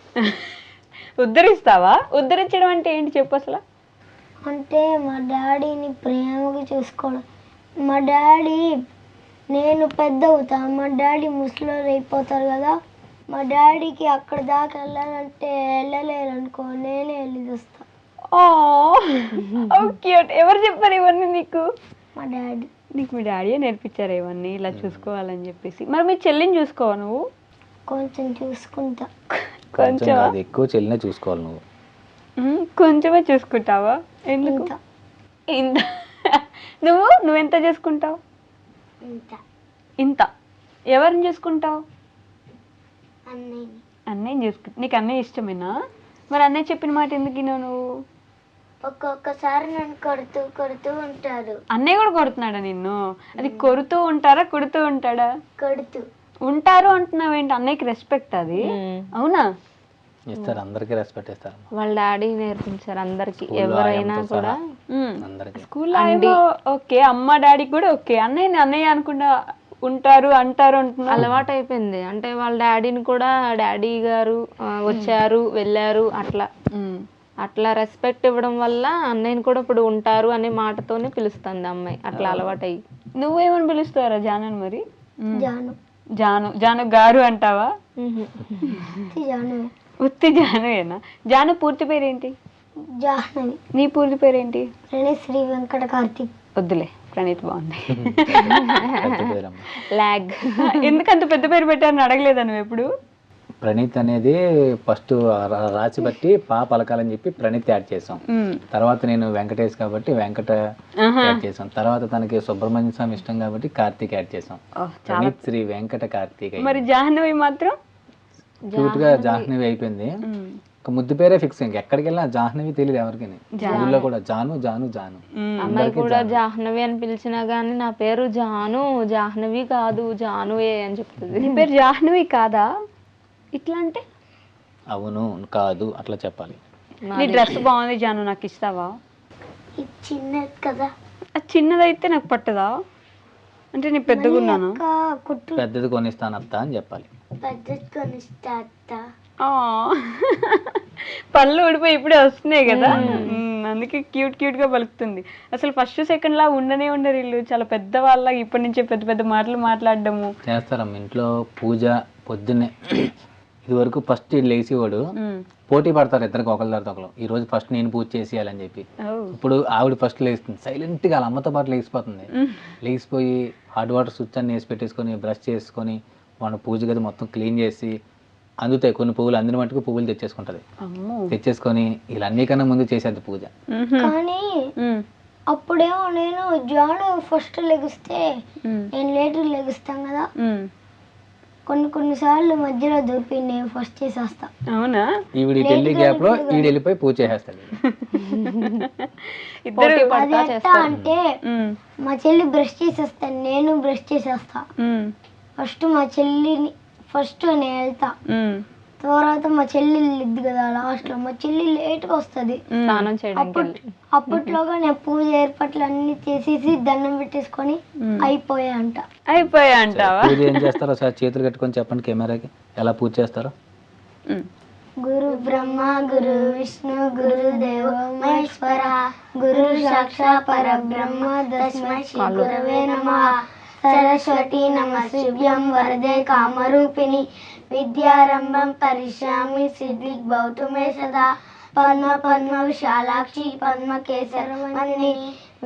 ఉద్ధరిస్తావా? ఉద్ధరించడం అంటే ఏంటి చెప్పు అసలు? అంటే మా డాడీని ప్రేమగా చూసుకోవడం. మా డాడీ, నేను పెద్ద అవుతా, మా డాడీ ముసలోళ్ళు అయిపోతారు కదా, మా డాడీకి అక్కడ దాకా వెళ్ళాలంటే వెళ్ళలేరు అనుకో, నేనే వెళ్ళి వస్తా. ఓకే. ఎవరు చెప్పారు ఇవన్నీ నీకు? మా డాడీ. నీకు మీ డాడీ నేర్పించారు ఇవన్నీ ఇలా చూసుకోవాలని చెప్పేసి. మరి మీ చెల్లిని చూసుకోవా నువ్వు? కొంచెం చూసుకుంటా. కొంచెం కాదు, ఎక్కువ చెల్లినే చూసుకోవాలి నువ్వు. కొంచెమే చూసుకుంటావా? ఎందుకు ఇంత? నువ్వెంత చూసుకుంటావు? ఇంత. ఎవరిని చూసుకుంటావు? అన్నయ్యని చూసుకుంటా. నీకు అన్నయ్య ఇష్టమేనా? మరి అన్నయ్య చెప్పిన మాట ఎందుకు విన్నావు నువ్వు? ఒక్కొక్కసారి నన్ను కొడుతూ ఉంటారు. అన్నయ్య కూడా కొడుతున్నాడా నిన్ను? అది కొడుతూ ఉంటారా కొడుతూ ఉంటాడా? కొడుతూ ఉంటారు అంటున్నావేంటి? అన్నయ్యకి రెస్పెక్ట్ అది. అవునా? ఇస్తారు, అందరికీ రెస్పెక్ట్ ఇస్తారు. వాళ్ళ డాడీ నేర్పించారు అందరికి, ఎవరైనా కూడా. స్కూల్లో ఓకే, అమ్మ డాడీ కూడా ఓకే, అన్నయ్య అనుకుంటా ఉంటారు అంటారు అంటున్నా. అలవాటు అయిపోయింది. అంటే వాళ్ళ డాడీని కూడా డాడీ గారు వచ్చారు వెళ్ళారు అట్లా రెస్పెక్ట్ ఇవ్వడం వల్ల అన్నయ్యని కూడా ఇప్పుడు ఉంటారు అనే మాటతోనే పిలుస్తుంది అమ్మాయి. అట్లా అలవాటు అయ్యి. నువ్వేమని పిలుస్తారా జానని మరి? జాను. జాను గారు అంటావా? జాను. ఉత్తి జానువేనా? జాను పూర్తి పేరేంటి? జాహ్నవి. నీ పూర్తి పేరేంటి? ప్రణీత్ శ్రీ వెంకట కార్తిక్. వద్దులే, ప్రణీత్ బాగుంది. లాగ్. ఎందుకంత పెద్ద పేరు పెట్టారని అడగలేదా నువ్వు ఎప్పుడు? ప్రణీత్ అనేది ఫస్ట్ రాసి బట్టి పా పలకాలని చెప్పి ప్రణీత్ యాడ్ చేసాం. తర్వాత నేను వెంకటేష్ కాబట్టి వెంకట యాడ్ చేసాం. తర్వాత తనకి సుబ్రహ్మణ్య స్వామి ఇష్టం కాబట్టి కార్తీక్ యాడ్ చేసాం. ప్రణీత్ శ్రీ వెంకట కార్తీక్. మరి జాహ్నవి మాత్రం క్యూట్ గా జాహ్నవి అయిపోయింది. ఒక ముద్దు పేరే ఫిక్స్. ఎక్కడికి వెళ్ళినా జాహ్నవి తెలియదు ఎవరికి. ఊళ్ళో కూడా జాను జాను జాను. అమ్మాయి కూడా జాహ్నవి అని పిలిచినా గానీ నా పేరు జాను, జాహ్నవి కాదు జానువే అని చెప్తుంది. నీ పేరు జాహ్నవి కాదా? ఇట్లా అంటే అవును కాదు అట్లా చెప్పాలి. నీ డ్రెస్ బాగుంది జాను, నాకు ఇస్తావా? ఇది చిన్నది కదా, అది చిన్నదైతే నాకు పట్టదా? అంటే నేను పెద్దగా ఉన్నాను. కుట్టు పెద్దది కొనిస్తాను అత్త అని చెప్పాలి. పెద్దది కొనిస్తా అత్త. పళ్ళు ఊడిపోయి ఇప్పుడే వస్తున్నాయి కదా, అందుకే క్యూట్ క్యూట్ గా పలుకుతుంది. అసలు ఫస్ట్ సెకండ్ లా ఉండనే ఉండరు వీళ్ళు, చాలా పెద్ద వాళ్ళ ఇప్పటి నుంచే పెద్ద పెద్ద మాటలు మాట్లాడడము చేస్తారమ్మ. ఇంట్లో పూజ పొద్దున్నే ఇది వరకు ఫస్ట్ లేచేవాడు, పోటీ పడతారు ఇద్దరికి ఒకరి తర్వాత ఒకరు. ఈ రోజు ఫస్ట్ నేను పూజ చేసేయాలని చెప్పి. ఇప్పుడు ఆవిడ ఫస్ట్ లేస్తుంది, సైలెంట్ గా వాళ్ళ అమ్మతో పాటు లేచిపోతుంది. లేచిపోయి హాట్ వాటర్ స్విచ్ అన్ని వేసి పెట్టేసుకొని బ్రష్ చేసుకొని మన పూజ గది మొత్తం క్లీన్ చేసి అందుతాయి కొన్ని పువ్వులు, అందిన మట్టుకు పువ్వులు తెచ్చేసుకుంటది. తెచ్చేసుకొని ఇలా అన్నికన్నా ముందు చేసేది పూజ. కానీ అప్పుడేమో నేను జాను ఫస్ట్ లెగిస్తే నేను లేటర్ లెగుస్తాం కదా, కొన్నిసార్లు మధ్యలో దొరికి నేను ఫస్ట్ చేసేస్తా. అవునా? ఈవిడ పెళ్లి గ్యాప్ లో ఈవిడ వెళ్ళిపోయి పూజ చేసేస్తాడు. అది ఎట్టా అంటే మా చెల్లి బ్రష్ చేసేస్తాను, నేను బ్రష్ చేసేస్తా. ఫస్ట్ మా చెల్లిని ఫస్ట్ నేను వెళ్తా, తర్వాత మా చెల్లి వెళ్ళిద్ది కదా లాస్ట్ లో. మా చెల్లి లేట్ గా వస్తుంది, అప్పట్లోగా నేను పూజ ఏర్పాట్లు అన్ని చేసేసి దండం పెట్టేసుకొని అయిపోయా అంట. పూజ ఏం చేస్తారో సార్ చేతులు కట్టుకొని చెప్పండి కెమెరాకి, ఎలా పూజ చేస్తారో. గురు బ్రహ్మ గురు విష్ణు గురు దేవో మహేశ్వర గురు సాక్షాత్ పరబ్రహ్మ తస్మై శ్రీ గురవే నమః. సరస్వతి నమస్తుభ్యం వరదే కామరూపిణి విద్యారంభం పరిశ్యామి సిద్ధిర్భవతు మే సదా. పద్మ పద్మ విశాలాక్షి పద్మ కేసరమణి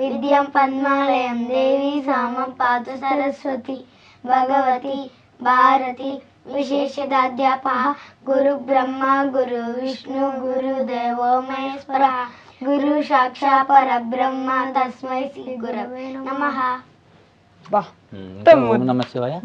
విద్యం పద్మాలయం దేవి సామం పాతు సరస్వతి భగవతి భారతి విశేషదాధ్యాపః. గురు బ్రహ్మ గురు విష్ణు గురు దేవో మహేశ్వర గురు సాక్షాత్ పరబ్రహ్మ తస్మై శ్రీ గురవే నమః. ఓం నమః శివాయ.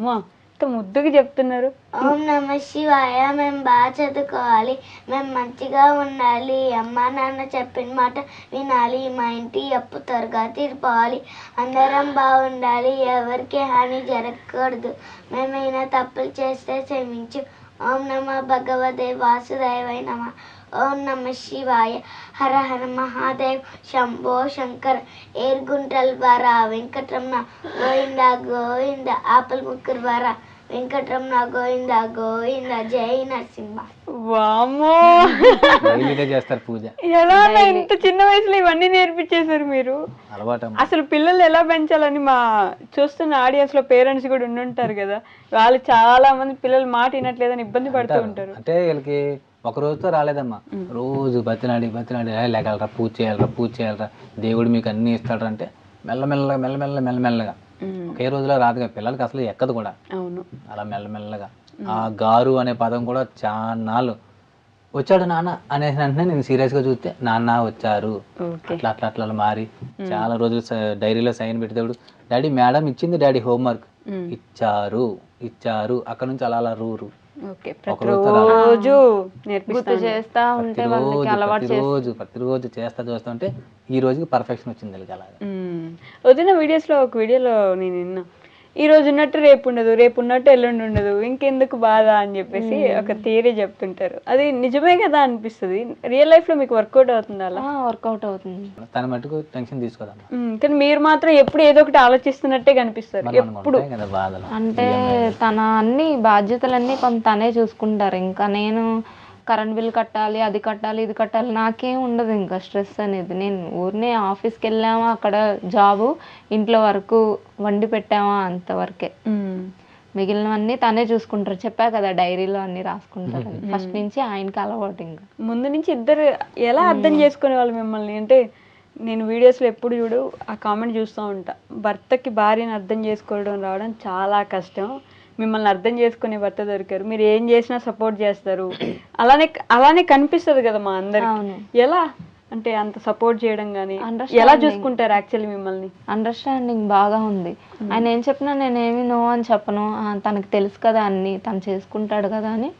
ముద్దుగా చెప్తున్నారు. ఓం నమ శివాయ. మేము బాగా చదువుకోవాలి, మేము మంచిగా ఉండాలి, అమ్మ నాన్న చెప్పిన మాట వినాలి, మా ఇంటి అప్పు త్వరగా తీరిపోవాలి, అందరం బాగుండాలి, ఎవరికి హాని జరగకూడదు, మేమైనా తప్పులు చేస్తే క్షమించు. ఓం నమ భగవతే వాసుదేవాయ నమ. ఓం నమ శివాయ. హర హర మహాదేవ్ శంభో శంకర ఏర్గుంటల్ వర వెంకటరమణ గోవింద గోవింద ఆపల్ ముక్కర్ వర వెంకటరమణ గోవింద గోవింద జై నరసింహ. వామ్మో, చేస్తారు పూజ. ఎలా ఇంత చిన్న వయసులో ఇవన్నీ నేర్పించేశారు మీరు? అసలు పిల్లలు ఎలా పెంచాలని మా చూస్తున్న ఆడియన్స్ లో పేరెంట్స్ కూడా ఉండుంటారు కదా, వాళ్ళు చాలా మంది పిల్లలు మాట వినట్లేదని ఇబ్బంది పడుతూ ఉంటారు. అంటే వీళ్ళకి ఒక రోజుతో రాలేదమ్మా, రోజు బతినాడి లేగలరా పూజ చేయాలరా దేవుడు మీకు అన్ని ఇస్తాడు అంటే మెల్లమెల్లగా ఒకే రోజులో రాదుగా. పిల్లలకి అసలు ఎక్కదు కూడా. అలా మెల్లమెల్లగా ఆ గారు అనే పదం కూడా చాన్నాళ్ళు వచ్చాడు నాన్న అనేసి వెంటనే నేను సీరియస్ గా చూస్తే నాన్న వచ్చారు అట్లా అట్లా అట్లా మారి చాలా రోజులు డైరీలో సైన్ పెట్టేవాడు. డాడీ మేడం ఇచ్చింది, డాడీ హోంవర్క్ ఇచ్చారు అక్కడ నుంచి అలా అలా రూరు ప్రతిరోజు చేస్తా ఉంటే ఈ రోజుకి పర్ఫెక్షన్ వచ్చింది. వదిన వీడియోస్ లో ఒక వీడియోలో నేను విన్నా, ఈ రోజు ఉన్నట్టు రేపు ఉండదు, రేపు ఉన్నట్టు ఎల్లుండి ఉండదు, ఇంకెందుకు బాధ అని చెప్పేసి ఒక థియరీ చెప్తుంటారు. అది నిజమే కదా అనిపిస్తుంది. రియల్ లైఫ్ లో మీకు వర్కౌట్ అవుతుంది? అలా వర్కౌట్ అవుతుంది. తన మటుకు టెన్షన్ తీసుకోదమ్మా. కానీ మీరు మాత్రం ఎప్పుడు ఏదో ఒకటి ఆలోచిస్తున్నట్టే కనిపిస్తారు ఎప్పుడు. అంటే తన అన్ని బాధ్యతలన్నీ కొంత తనే చూసుకుంటారు. ఇంకా నేను కరెంట్ బిల్ కట్టాలి, అది కట్టాలి, ఇది కట్టాలి, నాకేం ఉండదు ఇంకా స్ట్రెస్ అనేది. నేను ఊరినే ఆఫీస్కి వెళ్ళామా, అక్కడ జాబు, ఇంట్లో వరకు వండి పెట్టామా, అంతవరకే. మిగిలినవన్నీ తనే చూసుకుంటారు. చెప్పా కదా డైరీలో అన్ని రాసుకుంటారు. ఫస్ట్ నుంచి ఆయనకి అలవాటు. ఇంకా ముందు నుంచి ఇద్దరు ఎలా అర్థం చేసుకునే వాళ్ళు మిమ్మల్ని? అంటే నేను వీడియోస్లో ఎప్పుడు చూడు ఆ కామెంట్ చూస్తూ ఉంటా, భర్తకి భార్యను అర్థం చేసుకోవడం రావడం చాలా కష్టం, మిమ్మల్ని అర్థం చేసుకునే భర్త దొరికారు, మీరు ఏం చేసినా సపోర్ట్ చేస్తారు, అలానే కనిపిస్తుంది కదా మా అందరికి. అవును. ఎలా అంటే అంత సపోర్ట్ చేయడం కానీ Understanding. ఎలా చూసుకుంటారు యాక్చువల్లీ మిమ్మల్ని? అండర్స్టాండింగ్ బాగా ఉంది. ఆయన ఏం చెప్పినా నేనేమి నో అని చెప్పను. తనకు తెలుసు కదా అన్ని, తను చేసుకుంటాడు కదా అని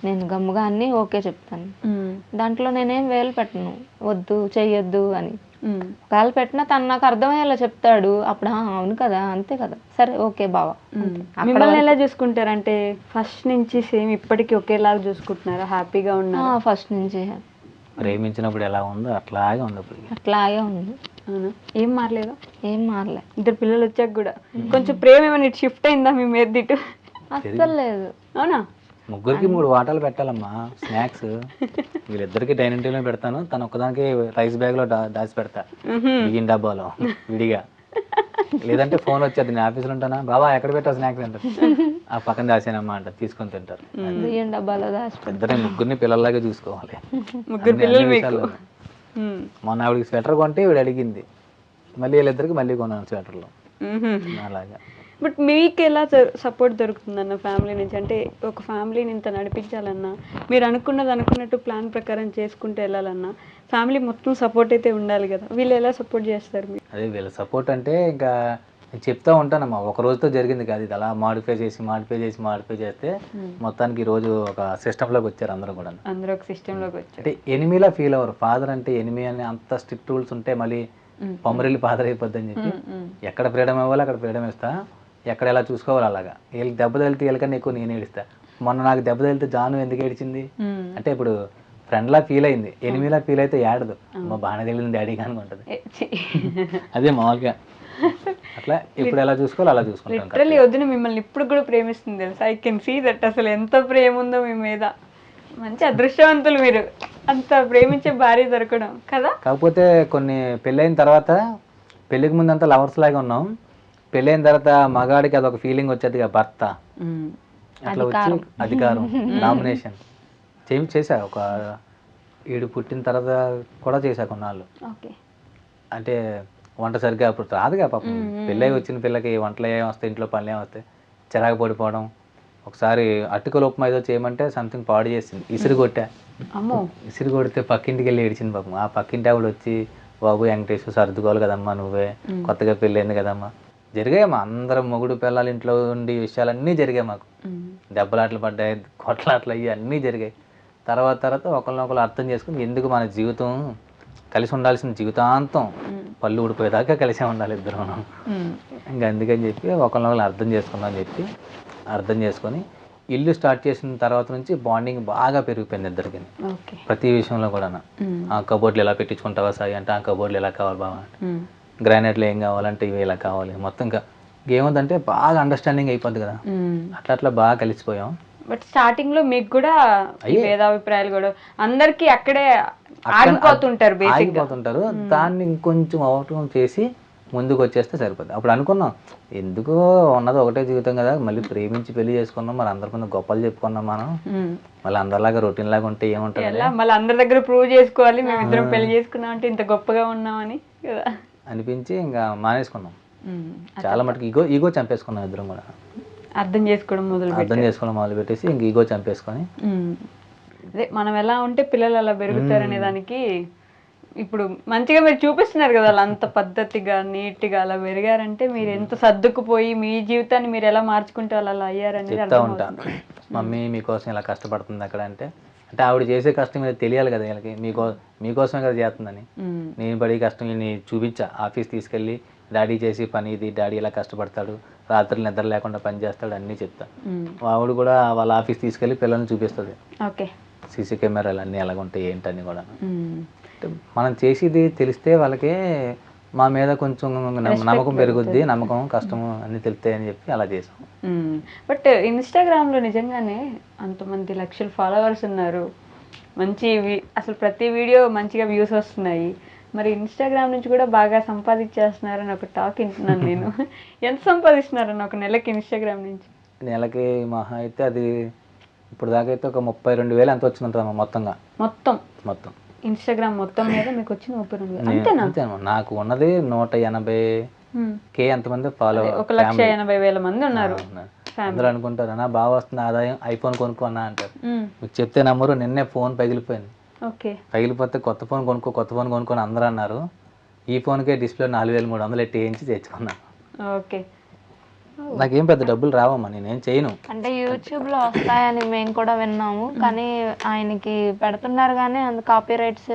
నేను గమ్ముగా అన్ని ఓకే చెప్తాను. దాంట్లో నేనేం వేలు పెట్టను, వద్దు చెయ్యొద్దు అని. ఒకవేళ పెట్టినా తను నాకు అర్థమయ్యేలా చెప్తాడు, అప్పుడు అవును కదా అంతే కదా సరే ఓకే బావా. మిమ్మల్ని ఎలా చూసుకుంటారంటే ఫస్ట్ నుంచి సేమ్ ఇప్పటికీ ఒకేలాగా చూసుకుంటున్నారా? హ్యాపీగా ఉన్నారు? ఫస్ట్ నుంచి ప్రేమించినప్పుడు ఎలా ఉందో అట్లాగే ఉంది ఇప్పుడు. అట్లాగే ఉంది. అవునా? ఏం మారలేదు? ఏం మారలే. ఇద్దరు పిల్లలు వచ్చాక కూడా కొంచెం ప్రేమ ఏమైనా షిఫ్ట్ అయిందా మీ మీద ఇటు? అస్సలు లేదు. అవునా? ముగ్గురికి 3 వాటాలు పెట్టాలమ్మా స్నాక్స్. వీళ్ళిద్దరికి డైనింగ్ టేబుల్ పెడతాను, తను ఒక్కదానికి రైస్ బ్యాగ్ లో దాచి పెడతా బియ్యం డబ్బాలో విడిగా. లేదంటే ఫోన్ వచ్చేది, నేను ఆఫీస్లో ఉంటానా, బాబా ఎక్కడ పెట్టావు స్నాక్స్ అంటారు, ఆ పక్కన దాచానమ్మా అంట, తీసుకొని తింటారు. బియ్యం డబ్బాలో దాచి ఇద్దరు ముగ్గురిని పిల్లల్లాగే చూసుకోవాలి. ముగ్గురు అన్ని పిల్లలు మీకు. విషయాల్లో. మొన్న ఆవిడకి స్వెటర్ కొంటే వీడు అడిగింది, మళ్ళీ వీళ్ళిద్దరికి మళ్ళీ కొన్నాను స్వెటర్లు అలాగా. బట్ మీకు ఎలా సపోర్ట్ దొరుకుతుందన్న ఫ్యామిలీ నుంచి? అంటే ఒక ఫ్యామిలీని ఇంత నడిపించాలన్నా, మీరు అనుకున్నట్టు ప్లాన్ ప్రకారం చేసుకుంటూ వెళ్ళాలన్నా ఫ్యామిలీ మొత్తం సపోర్ట్ అయితే ఉండాలి కదా. వీళ్ళు ఎలా సపోర్ట్ చేస్తారు మీరు? అదే వీళ్ళ సపోర్ట్ అంటే ఇంకా నేను చెప్తా ఉంటానమ్మా, ఒక రోజుతో జరిగింది కాదు ఇది. అలా మాడిఫై చేస్తే మొత్తానికి ఈ రోజు ఒక సిస్టంలోకి వచ్చారు అందరూ కూడా. అందరూ ఒక సిస్టంలోకి వచ్చారు. అంటే ఎనిమిలా ఫీల్ అవ్వరు. ఫాదర్ అంటే ఎనిమి అని అంత స్ట్రిక్ట్ రూల్స్ ఉంటే మళ్ళీ పొమ్మరిల్లి ఫాదర్ అయిపోద్ది అని చెప్పి ఎక్కడ ఫ్రీడమ్ ఇవ్వాలి అక్కడ ఫ్రీడమ్ ఇస్తా, ఎక్కడ ఎలా చూసుకోవాలి అలాగా. వీళ్ళకి దెబ్బ తగిలితే వీళ్ళకన్నా ఎక్కువ నేను ఏడుస్తా. మొన్న నాకు దెబ్బ తగిలితే జాను ఎందుకు ఏడిచింది అంటే ఇప్పుడు ఫ్రెండ్లా ఫీల్ అయింది, ఎనిమిలా ఫీల్ అయితే ఏడదు, మా బాగానే తెలియదు డాడీ కానీ ఉంటుంది. అదే మామూలుగా అట్లా ఇప్పుడు ఎలా చూసుకోవాలి అలా చూసుకుంటాం. లిటరల్లీ వదిన మిమ్మల్ని ఇప్పుడు కూడా ప్రేమిస్తుంది తెలుసా. I can see that. అసలు ఎంత ప్రేమ ఉందో మీ మీద. మంచి అదృష్టవంతులు మీరు, అంత ప్రేమించే భార్య దొరకడం కదా. కాకపోతే కొన్ని పెళ్ళైన తర్వాత, పెళ్ళికి ముందు అంతా లవర్స్ లాగా ఉన్నాం, పెళ్ళైన తర్వాత మగాడికి అదొక ఫీలింగ్ వచ్చేది కదా, భర్త అట్లా వచ్చి అధికారం నామినేషన్ చేశా. ఒక 7 పుట్టిన తర్వాత కూడా చేశా కొన్నాళ్ళు. అంటే వంట సరిగ్గా అప్పుడు రాదుగా పాపం, పెళ్ళై వచ్చిన పిల్లకి వంటలు ఏం వస్తాయి, ఇంట్లో పనులు ఏం వస్తాయి, చిరాకు పడిపోవడం. ఒకసారి అటుకుల ఉప్మా ఏదో చేయమంటే సంథింగ్ పాడు చేసింది, ఇసురు కొట్టా. ఇసురు కొడితే పక్కింటికి వెళ్ళి ఏడిచింది పాపం. ఆ పక్కింటి ఆవిడ వచ్చి, బాబు వెంకటేశ్వర సర్దుకోవాలి కదమ్మా, నువ్వే కొత్తగా పెళ్ళైంది కదమ్మా. జరిగాయమ్మా, అందరం మొగుడు పిల్లలు ఇంట్లో ఉండి విషయాలన్నీ జరిగాయి మాకు. దెబ్బలాట్లు పడ్డాయి, కొట్లాట్లు అయ్యి అన్నీ జరిగాయి. తర్వాత ఒకరినొకరు అర్థం చేసుకుని ఎందుకు మన జీవితం కలిసి ఉండాల్సిన జీవితాంతం పళ్ళు ఊడిపోయేదాకా కలిసే ఉండాలి ఇద్దరం, ఇంకా అందుకని చెప్పి ఒకరినొకరు అర్థం చేసుకొని ఇల్లు స్టార్ట్ చేసిన తర్వాత నుంచి బాండింగ్ బాగా పెరిగిపోయింది ఇద్దరికి. ప్రతి విషయంలో కూడా ఆ కబోర్డ్లు ఎలా పెట్టించుకుంటావా సాయి అంటే, ఆ కబోర్డ్లు ఎలా కావాలి బావా అంటే, గ్రానైట్లు ఏం కావాలంటే ఇవి ఇలా కావాలి. మొత్తం ఇంకా ఏముందంటే బాగా అండర్స్టాండింగ్ అయిపోద్ది కదా, అట్లా బాగా కలిసిపోయాం. బట్ స్టార్టింగ్ లో మీకు కూడా భేదాభిప్రాయాలు కూడా అందరికి అక్కడే ఆగిపోతుంటారు. దాన్ని ఇంకొంచెం ఓవర్కమ్ చేసి ముందుకు వచ్చేస్తే సరిపోతుంది. అప్పుడు అనుకున్నాం ఎందుకు ఉన్నది ఒకటే జీవితం కదా, మళ్ళీ ప్రేమించి పెళ్లి చేసుకున్నాం, మరి అందరి ముందు గొప్పలు చెప్పుకున్నాం మనం, మళ్ళీ అందరిలాగా రొటీన్ లాగా ఉంటే ఏముంటుంది, మళ్ళీ అందరి దగ్గర ప్రూవ్ చేసుకోవాలి మేము ఇద్దరం పెళ్లి చేసుకున్నాం అంటే ఇంత గొప్పగా ఉన్నామని కదా అనిపించి ఇంకా మానేసుకున్నాం. చాలా మటుకు ఈగో చంపేసుకున్నాం ఇద్దరం కూడా. అర్థం చేసుకోవడం మొదలు పెట్టేసి ఇంక ఈగో చంపేసుకొని, అదే మనం ఎలా ఉంటే పిల్లలు అలా పెరుగుతారనే దానికి ఇప్పుడు మంచిగా మీరు చూపిస్తున్నారు కదా. అలా అంత పద్ధతిగా నీట్గా అలా పెరిగారంటే మీరు ఎంత సర్దుకుపోయి మీ జీవితాన్ని మీరు ఎలా మార్చుకుంటే అలా అయ్యారనేది చెప్తా ఉంటా. మమ్మీ మీకోసం ఇలా కష్టపడుతుంది అక్కడ అంటే ఆవిడ చేసే కష్టం మీద తెలియాలి కదా వీళ్ళకి, మీకోసమే కదా చేస్తుందని. నేను పడి కష్టం చూపించా. ఆఫీస్ తీసుకెళ్ళి డాడీ చేసి పని ఇది, డాడీ ఇలా కష్టపడతాడు, రాత్రులు నిద్ర లేకుండా పని చేస్తాడు అన్నీ చెప్తా. ఆవిడ కూడా వాళ్ళ ఆఫీస్ తీసుకెళ్ళి పిల్లల్ని చూపిస్తుంది, సీసీ కెమెరాలు అన్నీ ఎలాగ ఉంటాయి ఏంటని కూడా. మనం చేసేది తెలిస్తే వాళ్ళకి మా మీద కొంచెం నమ్మకం పెరుగుద్ది, నమ్మకం కష్టము అన్నీ తెలుస్తాయి అని చెప్పి అలా చేసాం. బట్ ఇన్స్టాగ్రామ్లో నిజంగానే అంతమంది లక్షల ఫాలోవర్స్ ఉన్నారు, మంచి అసలు ప్రతి వీడియో మంచిగా వ్యూస్ వస్తున్నాయి. మరి ఇన్స్టాగ్రామ్ నుంచి కూడా బాగా సంపాదించేస్తున్నారని ఒక టాక్ వింటున్నాను నేను. ఎంత సంపాదిస్తున్నారని ఒక నెలకి ఇన్స్టాగ్రామ్ నుంచి? నెలకి మహా అయితే అది ఇప్పుడు దాకా అయితే ఒక 32,000 ఎంత వచ్చిందంట మొత్తం ఇన్స్టాగ్రామ్ మొత్తం మీద మీకు వచ్చిన 32,000 అంతేనా? నాకు ఉన్నది 180K ఎంతమంది ఫాలో, 1,80,000 మంది ఉన్నారు. అందరూ అనుకుంటారు నా బాగా వస్తుంది ఆదాయం ఐఫోన్ కొనుక్కున్నా అంటారు. మీకు చెప్తే నమ్మరు, నిన్నే ఫోన్ పగిలిపోయింది. ఓకే. పగిలిపోతే కొత్త ఫోన్ కొనుక్కొని అందరూ అన్నారు. ఈ ఫోన్కే డిస్ప్లే 4300 ఎట్టి వేయించి తెచ్చుకున్నాను. ఓకే. నాకేం పెద్ద డబ్బులు రావమ్మా, నేనేం చేయను. అంటే యూట్యూబ్లో వస్తాయని మేము కూడా విన్నాము, కానీ ఆయనకి పెడుతున్నారు కానీ అంత కాపీ రైట్స్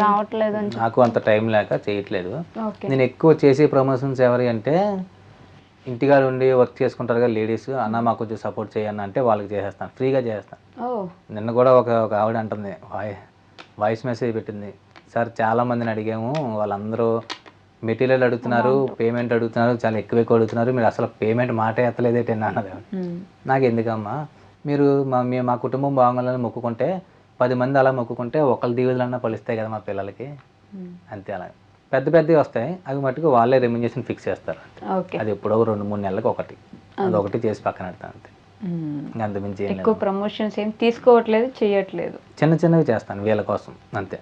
రావట్లేదు అని నాకు అంత టైం లేక చేయట్లేదు. ఓకే. నేను ఎక్కువ చేసే ప్రమోషన్స్ ఎవరి అంటే ఇంటికాడ ఉండి వర్క్ చేసుకుంటారు కదా లేడీస్, అన్న మాకు కొంచెం సపోర్ట్ చేయన్న అంటే వాళ్ళకి చేసేస్తాను, ఫ్రీగా చేసేస్తాను. నిన్న కూడా ఒక ఆవిడ అంటుంది, వాయిస్ మెసేజ్ పెట్టింది, సార్ చాలామందిని అడిగాము, వాళ్ళందరూ మెటీరియల్ అడుగుతున్నారు, పేమెంట్ అడుగుతున్నారు, చాలా ఎక్కువ అడుగుతున్నారు, మీరు అసలు పేమెంట్ మాటే ఎత్తలేదేంటి అన్నది. నాకు ఎందుకమ్మా, మీరు మా కుటుంబం బాగుండాలని మొక్కుకుంటే 10 మంది అలా మొక్కుకుంటే ఒకళ్ళ దీవెలన్నా పలుస్తాయి కదా మా పిల్లలకి, అంతే. అలా పెద్దవి వస్తాయి, అవి మటుకు వాళ్ళే రెమ్యునరేషన్ ఫిక్స్ చేస్తారు. అది ఎప్పుడో 2-3 నెలలకు ఒకటి, అదొకటి చేసి పక్కన పెడతాను అంతే. అంతమించి ఎక్కువ ప్రమోషన్స్ ఏం తీసుకోవట్లేదు, చేయట్లేదు. చిన్నవి చేస్తాను వీళ్ళ కోసం అంతే.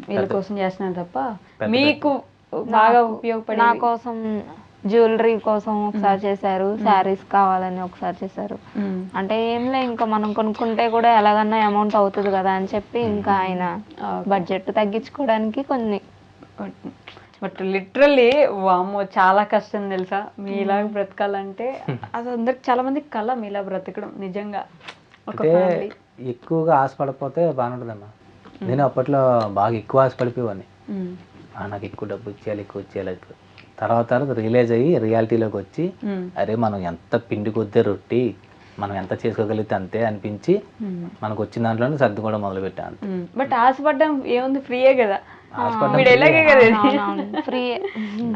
వీళ్ళ కోసం చేస్తున్నాను తప్ప మీకు బాగా ఉపయోగపడే నా కోసం జ్యువెలరీ కోసం ఒకసారి చేశారు, శారీస్ కావాలని ఒకసారి చేశారు. అంటే ఏంలే ఇంకా మనం కొనుక్కుంటే కూడా ఎలాగన్నా అమౌంట్ అవుతుంది కదా అని చెప్పి ఇంకా ఆయన బడ్జెట్ తగ్గించుకోవడానికి కొన్ని. బట్ లిటరల్లీ వామ్మో చాలా కష్టం తెలుసా మీలా బ్రతకాలంటే. అది అందరికి చాలా మందికి కళ మీలా బ్రతకడం నిజంగా. అంటే ఎక్కువగా ఆశపడిపోతే బాగుంటుందమ్మా. నేను అప్పట్లో బాగా ఎక్కువ ఆశపడిపోయేవాడిని, నాకు ఎక్కువ డబ్బు ఇచ్చేయాలి. తర్వాత రియలైజ్ అయ్యి రియాలిటీలోకి వచ్చి అరే మనం ఎంత పిండి కొద్దే రొట్టి మనం ఎంత చేసుకోగలిగితే అంతే అనిపించి మనకు వచ్చిన దాంట్లోనే సర్దుకోవడం మొదలు పెట్టాను. బట్ ఆశపడ్డం ఏముంది, ఫ్రీయే కదా.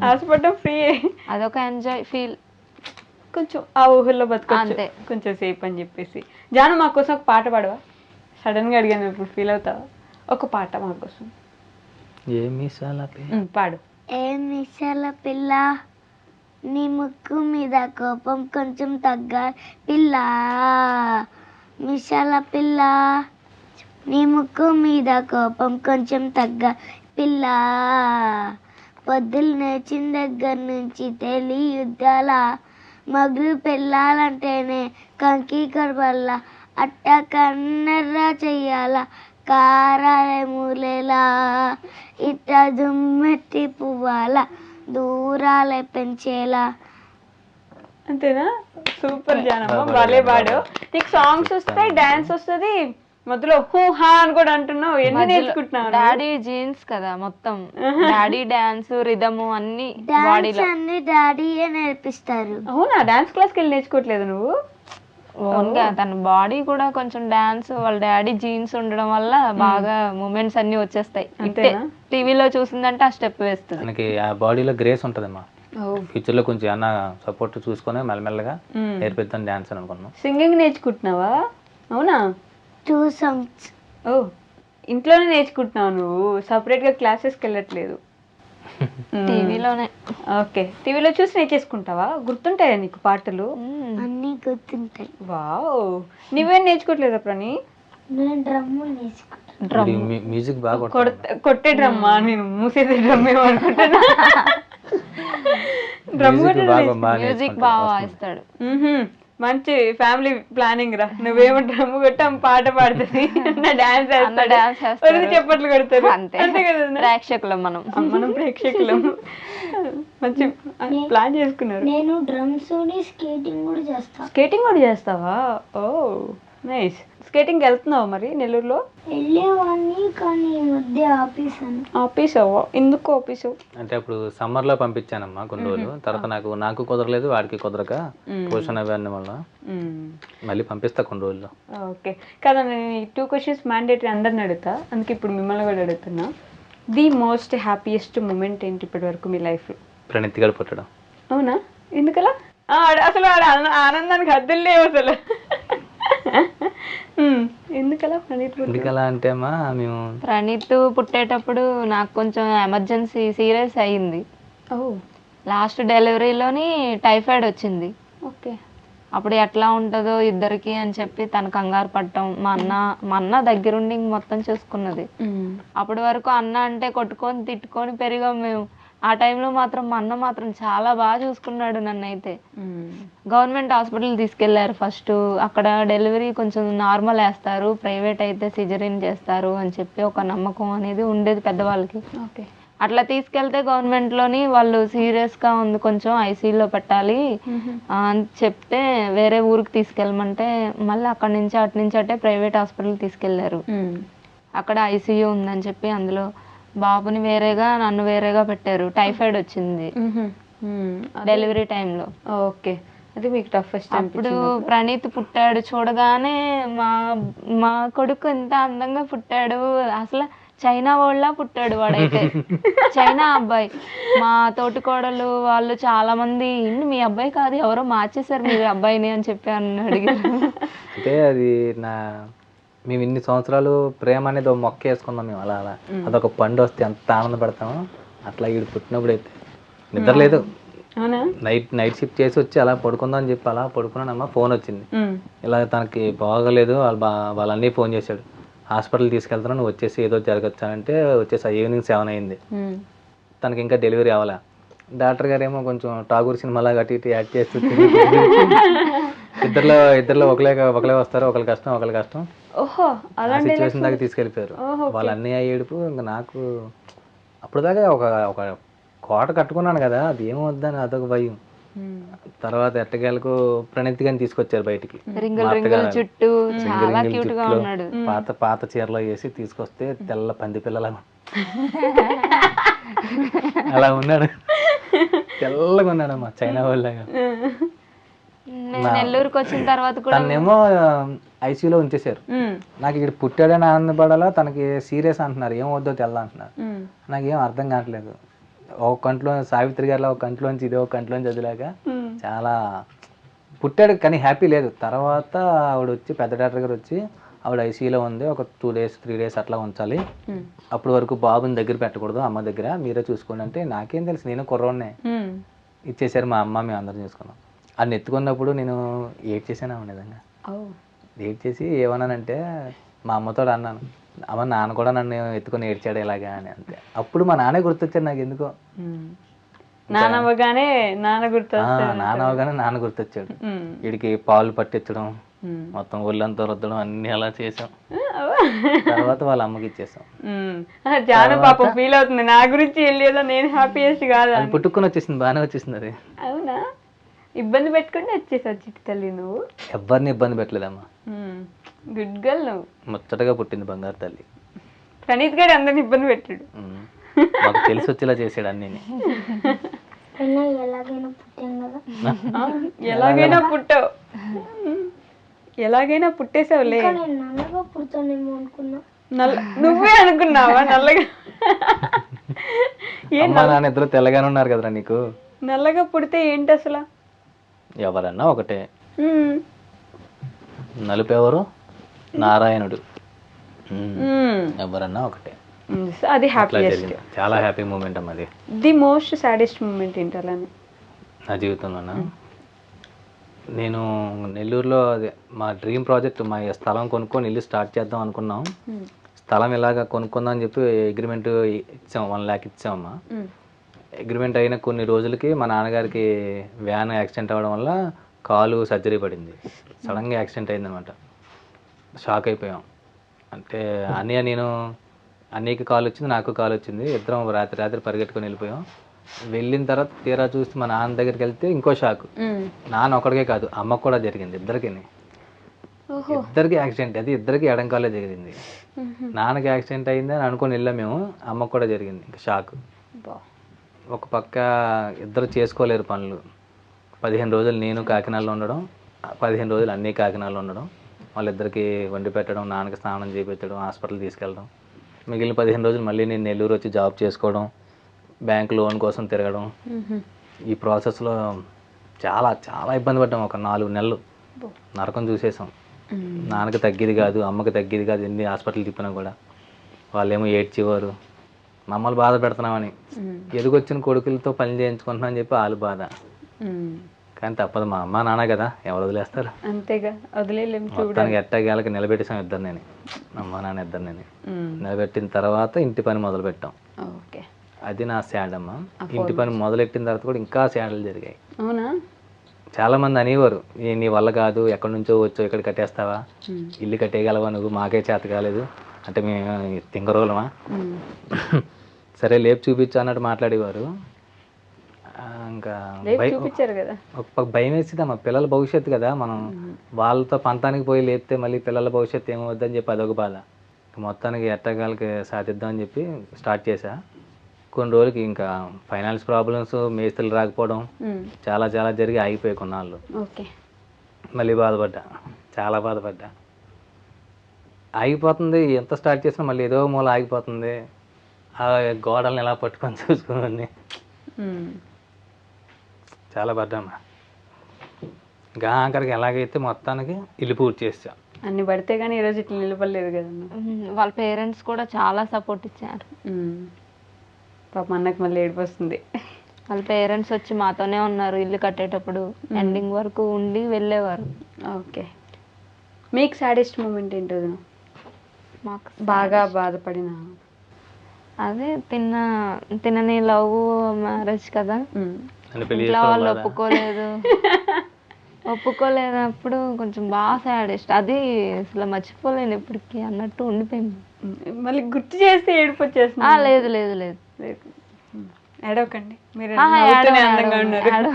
ఆశపడ్డం ఫ్రీయే, అదొక ఎంజాయ్ ఫీల్. కొంచెం ఆ ఊహల్లో బతుకంతే కొంచెం సేపు అని చెప్పేసి. జాను మా కోసం ఒక పాట పాడవా? సడన్ గా అడిగాను, ఇప్పుడు ఫీల్ అవుతావా? ఒక పాట మా కోసం పాడు. ఏ మిసాల పిల్ల నీ ముక్కు మీద కోపం కొంచెం తగ్గాలి పిల్ల, మిసాల పిల్ల నీ ముక్కు మీద కోపం కొంచెం తగ్గాలి పిల్ల, పొద్దులు నేర్చిన దగ్గర నుంచి తెలియుద్దాల, మగులు పెళ్ళాలంటేనే కంకి కడబల్లా, అట్ట కన్నెర్రా చెయ్యాల కారాలే మూలేలా, ఇట్ట దుమ్మెట్టి పువ్వాల దూరాలే పెంచేలా. అంతేనా? సూపర్ జానమ్మ, భలే పాడు. నీకు సాంగ్స్ వస్తాయి, డాన్స్ వస్తుంది, మధ్యలో హూ హా అని కూడా అంటున్నావు. ఎన్ని నేర్చుకుంటున్నావు? డాడీ జీన్స్ కదా మొత్తం, డాడీ డాన్స్ రిథమ్ అన్ని అన్ని డాడీయే నేర్పిస్తారు. అవునా? డాన్స్ క్లాస్కి వెళ్ళి నేర్చుకోవట్లేదు నువ్వు? ఓన్గా తన బాడీ కూడా కొంచెం డాన్స్, వాళ్ళ డాడీ జీన్స్ ఉండడం వల్ల బాగా మూమెంట్స్ అన్ని వచ్చేస్తాయి. టీవీలో చూసిందంటే ఆ స్టెప్ వేస్తుంది. మనకి ఆ బాడీలో గ్రేస్ ఉంటుందమ్మా. ఫ్యూచర్ లో కొంచెం ఏమన్నా సపోర్ట్ చూసుకొని మెల్లమెల్లగా నేర్పిద్దాం డాన్స్ అని అనుకున్నాం. సింగింగ్ నేర్చుకుంటున్నావా? అవునా? 2 songs. ఓ, ఇంట్లోనే నేర్చుకుంటున్నావు నువ్వు, సపరేట్ గా క్లాసెస్కి వెళ్ళట్లేదు? టీవీలోనే. ఓకే, టీవీలో చూసి నేర్చేసుకుంటావా? గుర్తుంటాయా నీకు పాటలు? అన్ని గుర్తుంటాయి. వావ్, నువ్వేం నేర్చుకోవట్లేదా ప్రణి? నేను డ్రమ్ నేర్చుకుంటాను. డ్రమ్ మ్యూజిక్ బాగా కొట్టే డ్రమ్మా? నేను మూసేసే డ్రమ్ ఏమనుకుంటున్నా. డ్రమ్ మ్యూజిక్ బాగా వాయిస్తాడు. మంచి ఫ్యామిలీ ప్లానింగ్ రా. నువ్వేమో డ్రమ్ కొట్టాం, పాట పాడుతుంది, డాన్స్ చేస్తాడు, చెప్పట్లు కొడతారు, అంతే కదా. ప్రేక్షకులం మనం ప్రేక్షకులం. మంచి ప్లాన్ చేసుకున్నారు. నేను డ్రమ్స్ స్కేటింగ్ కూడా చేస్తా. స్కేటింగ్ కూడా చేస్తావా? ఓ నైస్. స్కేటింగ్ వెళ్తున్నావు మరి నెల్లూరులో? వెళ్ళేవాడిని కానీ ఈ మధ్య ఆపేసాను. ఆపేసావా? ఎందుకు ఆపేసావు? అంటే అప్పుడు సమ్మర్ లో పంపించానమ్మా కొన్ని రోజులు, తర్వాత నాకు కుదరలేదు, వాడికి కుదరక పోషణ అవ్వని వల్ల మళ్ళీ పంపిస్తా కొన్ని రోజుల్లో. ఓకే కదా. నేను 2 questions మ్యాండేటరీ అందరిని అడుగుతా, అందుకే ఇప్పుడు మిమ్మల్ని కూడా అడుగుతున్నా. ది మోస్ట్ హ్యాపీయెస్ట్ మూమెంట్ ఏంటి ఇప్పటి వరకు మీ లైఫ్లో? ప్రణీత్ గారు పుట్టడం. అవునా? ఎందుకలా? అసలు ఆనందానికి హద్దులు లేవు అసలు. ఎందుకలా ప్రణీత్? ఎందుకలా అంటే అమ్మా, మేము ప్రణీత్ పుట్టేటప్పుడు నాకు కొంచెం ఎమర్జెన్సీ సీరియస్ అయ్యింది. లాస్ట్ డెలివరీలోని టైఫాయిడ్ వచ్చింది. ఓకే. అప్పుడు ఎట్లా ఉంటుందో ఇద్దరికి అని చెప్పి తన కంగారు పడటం, మా అన్న దగ్గరుండి మొత్తం చూసుకున్నది. అప్పటి వరకు అన్న అంటే కొట్టుకొని తిట్టుకొని పెరిగాం మేము. ఆ టైంలో మాత్రం మా అన్న మాత్రం చాలా బాగా చూసుకున్నాడు నన్ను అయితే. గవర్నమెంట్ హాస్పిటల్ తీసుకెళ్లారు ఫస్ట్. అక్కడ డెలివరీ కొంచెం నార్మల్ వేస్తారు, ప్రైవేట్ అయితే సిజరీన్ చేస్తారు అని చెప్పి ఒక నమ్మకం అనేది ఉండేది పెద్దవాళ్ళకి. ఓకే. అట్లా తీసుకెళ్తే గవర్నమెంట్లోని వాళ్ళు సీరియస్గా ఉంది కొంచెం ఐసీయూలో పెట్టాలి అని చెప్తే వేరే ఊరికి తీసుకెళ్ళమంటే మళ్ళీ అక్కడి నుంచి అటే ప్రైవేట్ హాస్పిటల్ తీసుకెళ్లారు. అక్కడ ఐసీయూ ఉందని చెప్పి అందులో బాబుని వేరేగా నన్ను వేరేగా పెట్టారు. టైఫాయిడ్ వచ్చింది డెలివరీ టైంలో. ఓకే, అది మీకు టఫెస్ట్. అప్పుడు ప్రణీత్ పుట్టాడు. చూడగానే మా కొడుకు ఎంత అందంగా పుట్టాడు, అసలు చైనా వాళ్ళ పుట్టాడు వాడైతే. చైనా అబ్బాయి. మా తోటికోడలు వాళ్ళు చాలా మంది మీ అబ్బాయి కాదు ఎవరో మార్చేశారు మీ అబ్బాయిని అని చెప్పి అడిగారు. అంటే అది మేము ఇన్ని సంవత్సరాలు ప్రేమ అనేది ఒక మొక్క వేసుకున్నాం మేము. అలా అదొక పండు వస్తే ఎంత ఆనందపడతామో అట్లా వీడు పుట్టినప్పుడు అయితే నిద్ర లేదు. నైట్ షిఫ్ట్ చేసి వచ్చి అలా పడుకుందాం అని చెప్పి అలా పడుకున్నానమ్మా. ఫోన్ వచ్చింది, ఇలా తనకి బాగలేదు, వాళ్ళన్నీ ఫోన్ చేశాడు, హాస్పిటల్ తీసుకెళ్తాను, నువ్వు వచ్చేసి ఏదో జరగచ్చానంటే వచ్చేసి ఈవినింగ్ 7 అయింది. తనకి ఇంకా డెలివరీ అవ్వాలా. డాక్టర్ గారు ఏమో కొంచెం టాగూర్ సినిమాలా అటు ఇటు యాడ్ చేస్తూ ఇద్దరిలో ఒకలే వస్తారు, ఒకరి కష్టం. సిచ్యువేషన్ దాకా తీసుకెళ్ళిపోయారు. వాళ్ళ అన్నయ్య ఏడుపు. ఇంకా నాకు అప్పుడు దాకా ఒక కోట కట్టుకున్నాను కదా, అది ఏమవుద్దని అదొక భయం. తర్వాత ఎట్టకేలకు ప్రణీత్ గారిని తీసుకొచ్చారు బయటికి. పాత చీరలో వేసి తీసుకొస్తే తెల్ల పంది పిల్లలా అలా ఉన్నాడు, తెల్లగా ఉన్నాడమ్మా, చైనా వాళ్ళగా. నెల్లూరుకి వచ్చిన తర్వాత తనేమో ఐసీయూలో ఉంచేశారు. నాకు ఇక్కడ పుట్టాడని ఆనందపడాలా, తనకి సీరియస్ అంటున్నారు, ఏమవుద్దో తెల్ల అంటున్నారు. నాకేం అర్థం కావట్లేదు. ఒక కంట్లో సావిత్రి గారిలో ఒక కంట్లోంచి ఇదే ఒక కంట్లోంచి వదిలేక చాలా పుట్టాడు కానీ హ్యాపీ లేదు. తర్వాత ఆవిడ వచ్చి పెద్ద డాక్టర్ గారు వచ్చి ఆవిడ ఐసీయూలో ఉంది, ఒక 2 days 3 days అట్లా ఉంచాలి, అప్పటి వరకు బాబుని దగ్గర పెట్టకూడదు, అమ్మ దగ్గర మీరే చూసుకోండి అంటే నాకేం తెలుసు, నేను కుర్రోడ్నే. ఇచ్చేసారు మా అమ్మ, మేము అందరం చూసుకున్నాం. అది ఎత్తుకున్నప్పుడు నేను ఏడ్ చేశాను ఆమె నిజంగా. ఏడ్ చేసి ఏమన్నానంటే మా అమ్మతో అన్నాను, అమ్మ నాన్న కూడా నన్ను ఎత్తుకొని ఏడ్చాడు ఇలాగా అని. అంతే. అప్పుడు మా నాన్నే గుర్తొచ్చాడు నాకు ఎందుకో. నానవగానే నాన్న గుర్తొచ్చాడు. వీడికి పాలు పట్టించడం, మొత్తం ఒళ్ళంతా రుద్దడం అన్ని అలా చేసాం. తర్వాత వాళ్ళ అమ్మకి ఇచ్చేసాం. జాను పాపం ఫీల్ అవుతుంది, నా గురించి వెళ్ళేదో నేను హ్యాపీయెస్ట్ కాదు. అది పుట్టుకొని వచ్చేసింది, బాగానే వచ్చేసింది అది. అవునా? ఇబ్బంది పెట్టుకుంటే వచ్చేసావు చిట్టి తల్లి నువ్వు. ఎవరిని ఇబ్బంది పెట్టలేదమ్మా. గుడ్ గర్ల్ నువ్వు. ముచ్చటగా పుట్టింది బంగారు తల్లి. ప్రణీత్ గారు అందరిని ఇబ్బంది పెట్టాడు, మాకు తెలిసి వచ్చేలా చేసాడు అన్ని. ఎలాగైనా పుట్టావు, ఎలాగైనా పుట్టేసావులే. నువ్వే అనుకున్నావా నల్లగా? అమ్మా నాన్న ఇద్దరు తెల్లగానే ఉన్నారు కదరా నీకు. నల్లగా పుడితే ఏంటి అసలు? ఎవరన్నా ఒకటే. నలుపు ఎవరు? నారాయణుడు. ఎవరన్నా ఒకటే. అది హ్యాపీయెస్ట్, చాలా హ్యాపీ మూమెంట్ అమ్మ అది. ది మోస్ట్ సాడెస్ట్ మూమెంట్ ఏంటి అలానే నా జీవితంలోనా? నేను నెల్లూరులో అదే మా డ్రీమ్ ప్రాజెక్ట్, మా స్థలం కొనుక్కొని ఇల్లు స్టార్ట్ చేద్దాం అనుకున్నాం. స్థలం ఇలాగ కొనుక్కుందాం అని చెప్పి అగ్రిమెంట్ ఇచ్చాం, 1 lakh ఇచ్చామమ్మా. అగ్రిమెంట్ అయిన కొన్ని రోజులకి మా నాన్నగారికి వ్యాన్ యాక్సిడెంట్ అవ్వడం వల్ల కాలు సర్జరీ పడింది. సడన్గా యాక్సిడెంట్ అయిందనమాట. షాక్ అయిపోయాం. అంటే అన్నయ్యకి కాలు వచ్చింది, నాకు కాలు వచ్చింది. ఇద్దరం రాత్రి పరిగెట్టుకొని వెళ్ళిపోయాం. వెళ్ళిన తర్వాత తీరా చూసి మా నాన్న దగ్గరికి వెళ్తే ఇంకో షాక్. నాన్న ఒక్కడికే కాదు, అమ్మకు కూడా జరిగింది. ఇద్దరికి యాక్సిడెంట్. అది ఇద్దరికి ఎడంకాలే జరిగింది. నాన్నకి యాక్సిడెంట్ అయింది అని అనుకొని వెళ్ళాం మేము, అమ్మకు కూడా జరిగింది. ఇంకా షాక్. ఒక పక్క ఇద్దరు చేసుకోలేరు పనులు. 15 రోజులు నేను కాకినాడలో ఉండడం, 15 రోజులు అన్నీ కాకినాడలో ఉండడం, వాళ్ళిద్దరికి వండి పెట్టడం, నాన్నకి స్నానం చేయించడం, హాస్పిటల్ తీసుకెళ్ళడం. మిగిలిన 15 రోజులు మళ్ళీ నేను నెల్లూరు వచ్చి జాబ్ చేసుకోవడం, బ్యాంక్ లోన్ కోసం తిరగడం. ఈ ప్రాసెస్లో చాలా చాలా ఇబ్బంది పడ్డాం. ఒక 4 నెలలు నరకం చూసేసాం. నాన్నకి తగ్గేది కాదు, అమ్మకి తగ్గేది కాదు. ఎన్ని హాస్పిటల్ తిప్పినా కూడా వాళ్ళేమో ఏడ్చేవారు, మమ్మల్ని బాధ పెడుతున్నామని. ఎదుగొచ్చిన కొడుకులతో పని చేయించుకుంటున్నాం అని చెప్పి వాళ్ళు బాధ. కానీ తప్పదు, మా అమ్మ నాన్న కదా, ఎవరు వదిలేస్తారు? అంతేగా, వదిలేలేము. మొత్తానికి ఎట్టగేళ్ళకి నిలబెట్టేసాం ఇద్దరు. నేను అమ్మ నాన్న ఇద్దరు నిలబెట్టిన తర్వాత ఇంటి పని మొదలు పెట్టాం. ఓకే. అది నా సాడ్ అమ్మ. ఇంటి పని మొదలెట్టిన తర్వాత కూడా ఇంకా సాడ్లు జరిగాయి. అవునా? చాలా మంది అనేవారు, నీ వల్ల కాదు, ఎక్కడి నుంచో వచ్చో ఇక్కడ కట్టేస్తావా, ఇల్లు కట్టేయగలవా నువ్వు, మాకే చేత కాలేదు అంటే మేము తింగరోలమా, సరే లేపు చూపించు అన్నట్టు మాట్లాడేవారు. ఇంకా చూపించారు కదా, ఒక భయం వేసింది అమ్మ. పిల్లల భవిష్యత్తు కదా, మనం వాళ్ళతో పంతానికి పోయి లేపితే మళ్ళీ పిల్లల భవిష్యత్తు ఏమవుద్దని చెప్పి అదొక బాధ. మొత్తానికి ఎట్టగాలకి సాధిద్దామని చెప్పి స్టార్ట్ చేశా. కొన్ని రోజులకి ఇంకా ఫైనాన్స్ ప్రాబ్లమ్స్, మేస్త్రులు రాకపోవడం చాలా చాలా జరిగి ఆగిపోయి కొన్నాళ్ళు. ఓకే. మళ్ళీ బాధపడ్డా, చాలా బాధపడ్డా. ఆగిపోతుంది, ఎంత స్టార్ట్ చేసినా మళ్ళీ ఏదో మూల ఆగిపోతుంది. ఆ గోడల్ని ఎలా పట్టుకొని చూసుకుని చాలా పడ్డామా. ఇంకా ఆఖరికి ఎలాగైతే మొత్తానికి ఇల్లు పూర్తి చేసా. అన్ని పడితే కానీ ఈరోజు ఇట్లా నిలబడలేదు కదమ్మా. వాళ్ళ పేరెంట్స్ కూడా చాలా సపోర్ట్ ఇచ్చారు. పాప అన్నకు మళ్ళీ ఏడుపు వస్తుంది. వాళ్ళ పేరెంట్స్ వచ్చి మాతోనే ఉన్నారు ఇల్లు కట్టేటప్పుడు, ఎండింగ్ వరకు ఉండి వెళ్ళేవారు. ఓకే. మీకు సాడెస్ట్ మూమెంట్ ఏంటో మాకు బాగా బాధపడిన? అదే తినని లవ్ మ్యారేజ్ కదా, ఇంట్లో వాళ్ళు ఒప్పుకోలేనప్పుడు కొంచెం బాగా సాడెస్ట్. అది అసలు మర్చిపోలేను ఇప్పటికి అన్నట్టు ఉండిపోయింది. మళ్ళీ గుర్తు చేస్తే ఏడుపు వచ్చేస్తుంది. లేదు లేదు లేదు, ఏడవకండి, మీరు అందంగా ఉన్నారు.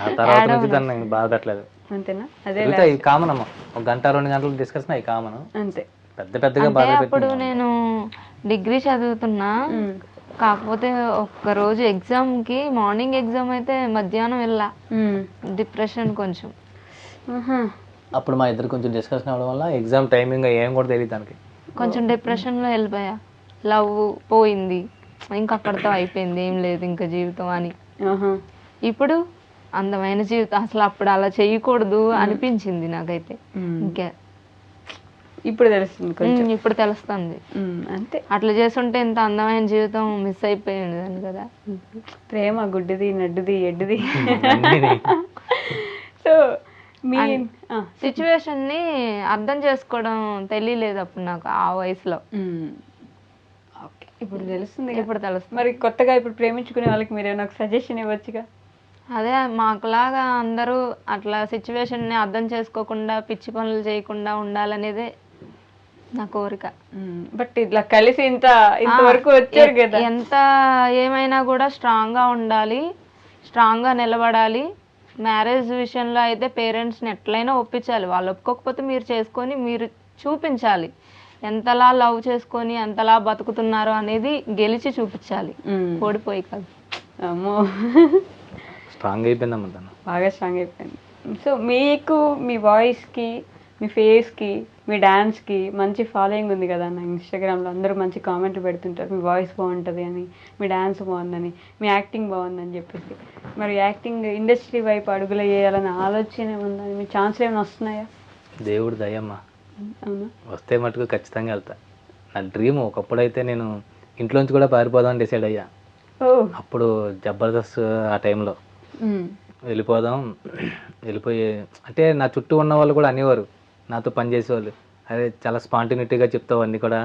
ఆ తర్వాత నుంచి తను బాధ పెట్టలేదు. అంతేనా? అదే ఇది కామన్ అమ్మ, 1 గంట 2 గంటలు డిస్కషన్ అయ్యి కామన్. అంతే. పెద్ద పెద్దగా బాధ అప్పుడు నేను డిగ్రీ చదువుతున్నా, కాకపోతే ఒక్క రోజు ఎగ్జామ్ కి, మార్నింగ్ ఎగ్జామ్ అయితే మధ్యాహ్నం వెళ్ళా, డిప్రెషన్ కొంచెం. అప్పుడు మా ఇద్దరు కొంచెం డిస్కషన్ అవ్వడం వల్ల ఎగ్జామ్ టైమింగ్ ఏం కూడా తెలియదు దానికి, కొంచెం డిప్రెషన్ లో వెళ్ళిపోయా. లవ్ పోయింది, ఇంకా అక్కడితో అయిపోయింది, ఏం లేదు ఇంకా జీవితం అని. ఇప్పుడు అందమైన జీవితం, అసలు అప్పుడు అలా చేయకూడదు అనిపించింది నాకైతే. ఇంకా ఇప్పుడు తెలుస్తుంది కొంచెం, ఇప్పుడు తెలుస్తుంది. అంతే, అట్లా చేస్తుంటే ఇంత అందమైన జీవితం మిస్ అయిపోయింది దాన్ని కదా. ప్రేమ గుడ్డిది, నడ్డుది, ఎడ్డుది. సో మీ సిచ్యువేషన్ ని అర్థం చేసుకోవడం తెలియలేదు అప్పుడు నాకు ఆ వయసులో. ఓకే, ఇప్పుడు తెలుస్తుంది. ఇప్పుడు తెలుస్తుంది. మరి కొత్తగా ఇప్పుడు ప్రేమించుకునే వాళ్ళకి మీరు నాకు సజెషన్ ఇవ్వచ్చుగా. అదే మాకులాగా అందరూ అట్లా సిచ్యువేషన్ ని అర్థం చేసుకోకుండా పిచ్చి పనులు చేయకుండా ఉండాలనేదే నా కోరిక. బట్ ఇట్లా కలిసి ఇంతవరకు వచ్చారు కదా, ఎంత ఏమైనా కూడా స్ట్రాంగ్ గా ఉండాలి, స్ట్రాంగ్ గా నిలబడాలి. మ్యారేజ్ విషయంలో అయితే పేరెంట్స్ని ఎట్లయినా ఒప్పించాలి, వాళ్ళు ఒప్పుకోకపోతే మీరు చేసుకొని మీరు చూపించాలి ఎంతలా లవ్ చేసుకొని ఎంతలా బతుకుతున్నారో అనేది గెలిచి చూపించాలి, ఓడిపోయి కాదు. అమ్మో, స్ట్రాంగ్ అయిపోయిందమ్మ తను, బాగా స్ట్రాంగ్ అయిపోయింది. సో మీకు మీ వాయిస్కి, మీ ఫేస్కి, మీ డాన్స్కి మంచి ఫాలోయింగ్ ఉంది కదా అన్న. ఇన్స్టాగ్రామ్లో అందరూ మంచి కామెంట్లు పెడుతుంటారు, మీ వాయిస్ బాగుంటుంది అని, మీ డాన్స్ బాగుందని, మీ యాక్టింగ్ బాగుందని చెప్పేసి. మరి యాక్టింగ్ ఇండస్ట్రీ వైపు అడుగులు వేయాలని ఆలోచన ఉందని, మీ ఛాన్స్లు ఏమైనా వస్తున్నాయా? దేవుడు దయమ్మ, అవునా? వస్తే మటుకు ఖచ్చితంగా వెళ్తా. నా డ్రీమ్. ఒకప్పుడైతే నేను ఇంట్లోంచి కూడా పారిపోదామని డిసైడ్ అయ్యా. అప్పుడు జబర్దస్త్ ఆ టైంలో వెళ్ళిపోదాం, వెళ్ళిపోయి అంటే నా చుట్టూ ఉన్న వాళ్ళు కూడా అనేవారు, నాతో పనిచేసేవాళ్ళు, అదే చాలా స్పాంటినిటీగా చెప్తావు, అన్నీ కూడా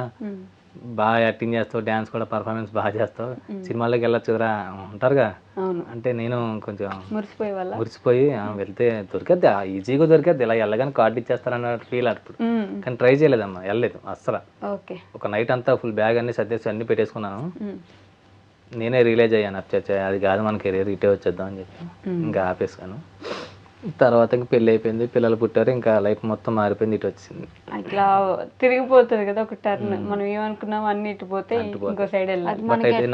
బాగా యాక్టింగ్ చేస్తావు, డ్యాన్స్ కూడా పర్ఫార్మెన్స్ బాగా చేస్తావు, సినిమాల్లోకి వెళ్ళొచ్చురా అంటారుగా. అంటే నేను కొంచెం మురిసిపోయి వెళ్తే దొరికద్ది, ఈజీగా దొరికద్ది, ఇలా వెళ్ళగానే కార్డు ఇచ్చేస్తారన్న ఫీల్ అప్పుడు. కానీ ట్రై చేయలేదమ్మా, వెళ్ళలేదు అస్సలు. ఒక నైట్ అంతా ఫుల్ బ్యాగ్ అన్ని సర్దేసి అన్ని పెట్టేసుకున్నాను. నేనే రియలైజ్ అయ్యాను, అది కాదు మన కెరీర్, ఇటే వచ్చేద్దాం అని చెప్పి ఇంకా ఆపేసాను. తర్వాత ఇంకా పెళ్ళి అయిపోయింది, పిల్లలు పుట్టారు, ఇంకా లైఫ్ మొత్తం మారిపోయింది, ఇటు వచ్చింది. ఇట్లా తిరిగిపోతుంది కదా ఒక టర్న్, మనం ఏమనుకున్నాం అన్ని ఇటు పోతే ఇంకో సైడ్ వెళ్ళాలి. బట్ అయితే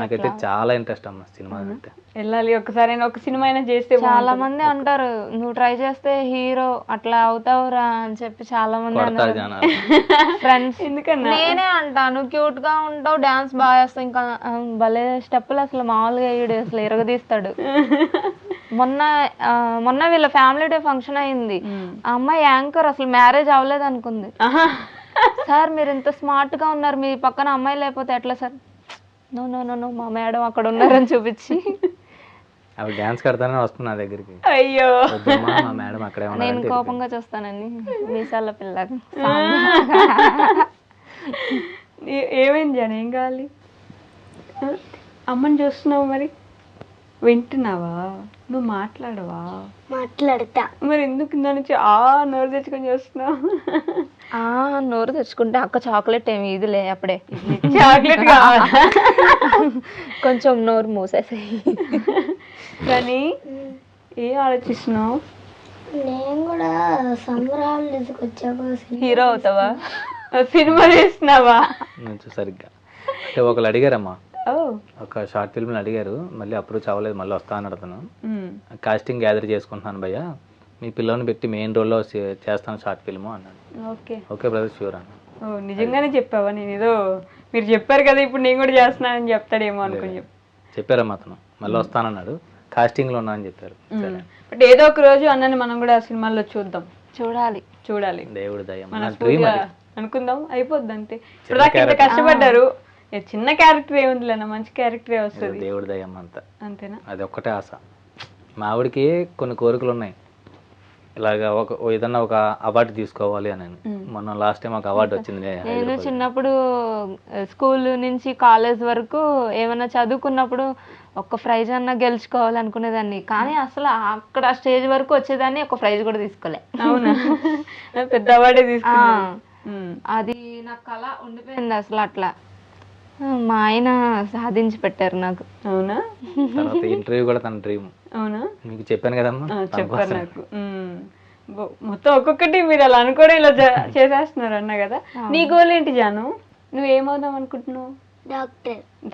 నాకైతే చాలా ఇంట్రెస్ట్ అమ్మ సినిమా అంటే. వెళ్ళాలి ఒకసారి, ఒక సినిమా అయినా చేస్తే. చాలా మంది అంటారు నువ్వు ట్రై చేస్తే హీరో అట్లా అవుతావురా అని చెప్పి చాలా మంది అన్నారు ఫ్రెండ్స్. ఎందుకన్నా నేనే అంటాను, క్యూట్ గా ఉంటావు, డాన్స్ బాగా చేస్తావు, ఇంకా భలే స్టెప్పులు అసలు మామూలుగా వేయడు, అసలు ఎరగదీస్తాడు. మొన్న వీళ్ళ ఫ్యామిలీ డే ఫంక్షన్ అయింది, ఆ అమ్మాయి యాంకర్, అసలు మ్యారేజ్ అవ్వలేదు అనుకుంది. సార్ మీరు ఇంత స్మార్ట్ గా ఉన్నారు, మీ పక్కన అమ్మాయి లేకపోతే ఎట్లా sir? No no no no, మా మేడం అక్కడ ఉన్నారని చూపించి అవి డాన్స్ కడతానే వస్తుంది నా దగ్గరికి. అయ్యో, మా మేడం అక్కడే. నేను కోపంగా చూస్తానండి, మీసాల పిల్ల. ఏమైంది అని, ఏం కావాలి? అమ్మని చూస్తున్నావు మరి, వింటున్నావా, నువ్వు మాట్లాడవా? మాట్లాడతా. మరి ఎందుకు ఇందా నుంచి నోరు తెచ్చుకొని చూస్తున్నావు? నోరు తెచ్చుకుంటే అక్క చాక్లెట్ ఏమి ఇదిలే అప్పుడే చాక్లెట్ కావాలా? కొంచెం నోరు మూసేసాయి. కానీ ఏం ఆలోచిస్తున్నావు? నేను కూడా సమ్మర్ హాలిడేస్కి వచ్చాక హీరో అవుతావా? సినిమా చేస్తున్నావా? నుంచి సరిగ్గా అంటే ఒకళ్ళు అడిగారమ్మా, ఓ ఒక షార్ట్ ఫిల్మ్ని అడిగారు, మళ్ళీ అప్రూవ్ అవ్వలేదు, మళ్ళీ వస్తా అని అడుగుతాను. కాస్టింగ్ గ్యాదర్ చేసుకుంటున్నాను భయ్య, మీ పిల్లని పెట్టి మెయిన్ రోల్లో చేస్తాను షార్ట్ ఫిల్మ్ అన్నాడు. ఓకే ఓకే బ్రదర్ షూర్ అన్న. ఓ నిజంగానే చెప్పావా? నేను ఏదో మీరు చెప్పారు కదా ఇప్పుడు నేను కూడా చేస్తున్నానని చెప్తాడేమో అనుకుని చెప్పారమ్మా, అతను మళ్ళీ వస్తానన్నాడు, కాస్టింగ్లో ఉన్నా అని చెప్పారు. సరే బట్ ఏదో ఒక రోజు అన్నని మనం కూడా సినిమాల్లో చూద్దాం, చూడాలి. దేవుడి దయ, మన నా డ్రీమ్ అది. అనుకుందాం, అయిపోద్ది అంతే. ఇప్పుడు దాకా ఇంత కష్టపడ్డారు, చిన్న క్యారెక్టర్ ఏముందిలేనా, మంచి క్యారెక్టరే వస్తుంది. దేవుడి దయ్యం అంతా అంతేనా? అది ఒక్కటే ఆశ. మా ఆవిడకి కొన్ని కోరికలు ఉన్నాయి, ఇలాగా ఏదన్నా ఒక అవార్డు తీసుకోవాలి అని. మొన్న లాస్ట్ టైం ఒక అవార్డు వచ్చింది. నేను చిన్నప్పుడు స్కూల్ నుంచి కాలేజ్ వరకు ఏమైనా చదువుకున్నప్పుడు ఒక్క ప్రైజ్ అన్నా గెలుచుకోవాలనుకునేదాన్ని, కానీ అసలు అక్కడ స్టేజ్ వరకు వచ్చేదాన్ని ఒక ప్రైజ్ కూడా తీసుకోలే. అవునా? పెద్ద అవార్డే తీసుకున్నా. అది నా కళ ఉండిపోయింది అసలు అట్లా. మా ఆయన సాధించి పెట్టారు నాకు. అవునా? తర్వాత ఇంటర్వ్యూ కూడా తన డ్రీమ్. అవునా? మీకు చెప్పాను కదమ్మా, చెప్పారు నాకు. మొత్తం ఒక్కొక్కటి మీరు అలా అనుకోవడం ఇలా చేసేస్తున్నారు అన్న కదా. నీ గోల్ ఏంటి జాను? నువ్వు ఏమవుదాం అనుకుంటున్నావు?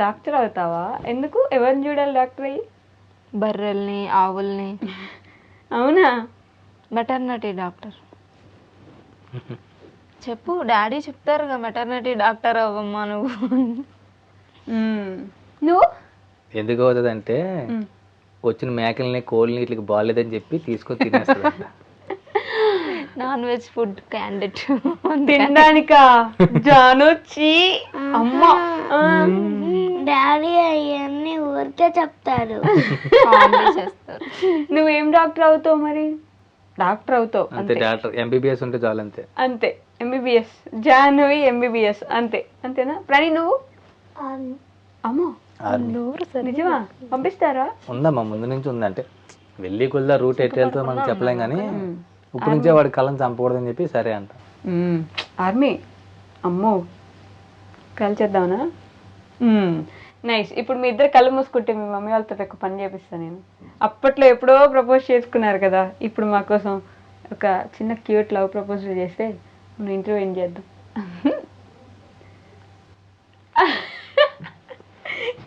డాక్టర్ అవుతావా? ఎందుకు? ఎవరిని చూడాలి డాక్టర్ అయ్యి? బర్రెల్ని, ఆవుల్ని. అవునా? Maternity doctor. చెప్పు, డాడీ చెప్తారుగా మెటర్నిటీ డాక్టర్ అవ్వమ్మా నువ్వు. నువ్వు ఎందుకు అవుతుంది అంటే, వచ్చిన మేకల్ని కోళ్ళని ఇట్లకి బాగాలేదని చెప్పి తీసుకొని తినేస్తుంది. నాన్ వెజ్ ఫుడ్ క్యాండిడేట్ తినడానికా? జానొచ్చి అమ్మ డాడీ అవన్నీ ఊరికే చెప్తారు. చేస్తారు. నువ్వేం డాక్టర్ అవుతావు మరి? డాక్టర్ అవుతావు అంతే, డాక్టర్ ఎంబీబీఎస్ ఉంటే చాలు. అంతే అంతే, ఎంబీబీఎస్. జాహ్నవి ఎంబీబీఎస్ అంతే. అంతేనా? ప్రణి నువ్వు? అమ్మో నిజమా? పంపిస్తారా? ఉందమ్మా, ముందు నుంచి ఉంది. అంటే వెళ్ళి కొద్దిగా రూట్ ఎట్టు వెళ్తుందో మనం చెప్పలేం, కానీ ఇప్పుడు నుంచే వాడి కళ్ళని చంపకూడదని చెప్పి సరే అంట. ఆర్మీ. అమ్మో, కలిచేద్దామనా? నైస్. ఇప్పుడు మీ ఇద్దరు కళ్ళు మూసుకుంటే మీ మమ్మీ వాళ్ళతో ఒక పని చేపిస్తాను నేను. అప్పట్లో ఎప్పుడో ప్రపోజ్ చేసుకున్నారు కదా, ఇప్పుడు మా కోసం ఒక చిన్న క్యూట్ లవ్ ప్రపోజల్ చేస్తే మనం ఇంటర్వ్యూ ఏం చేద్దాం.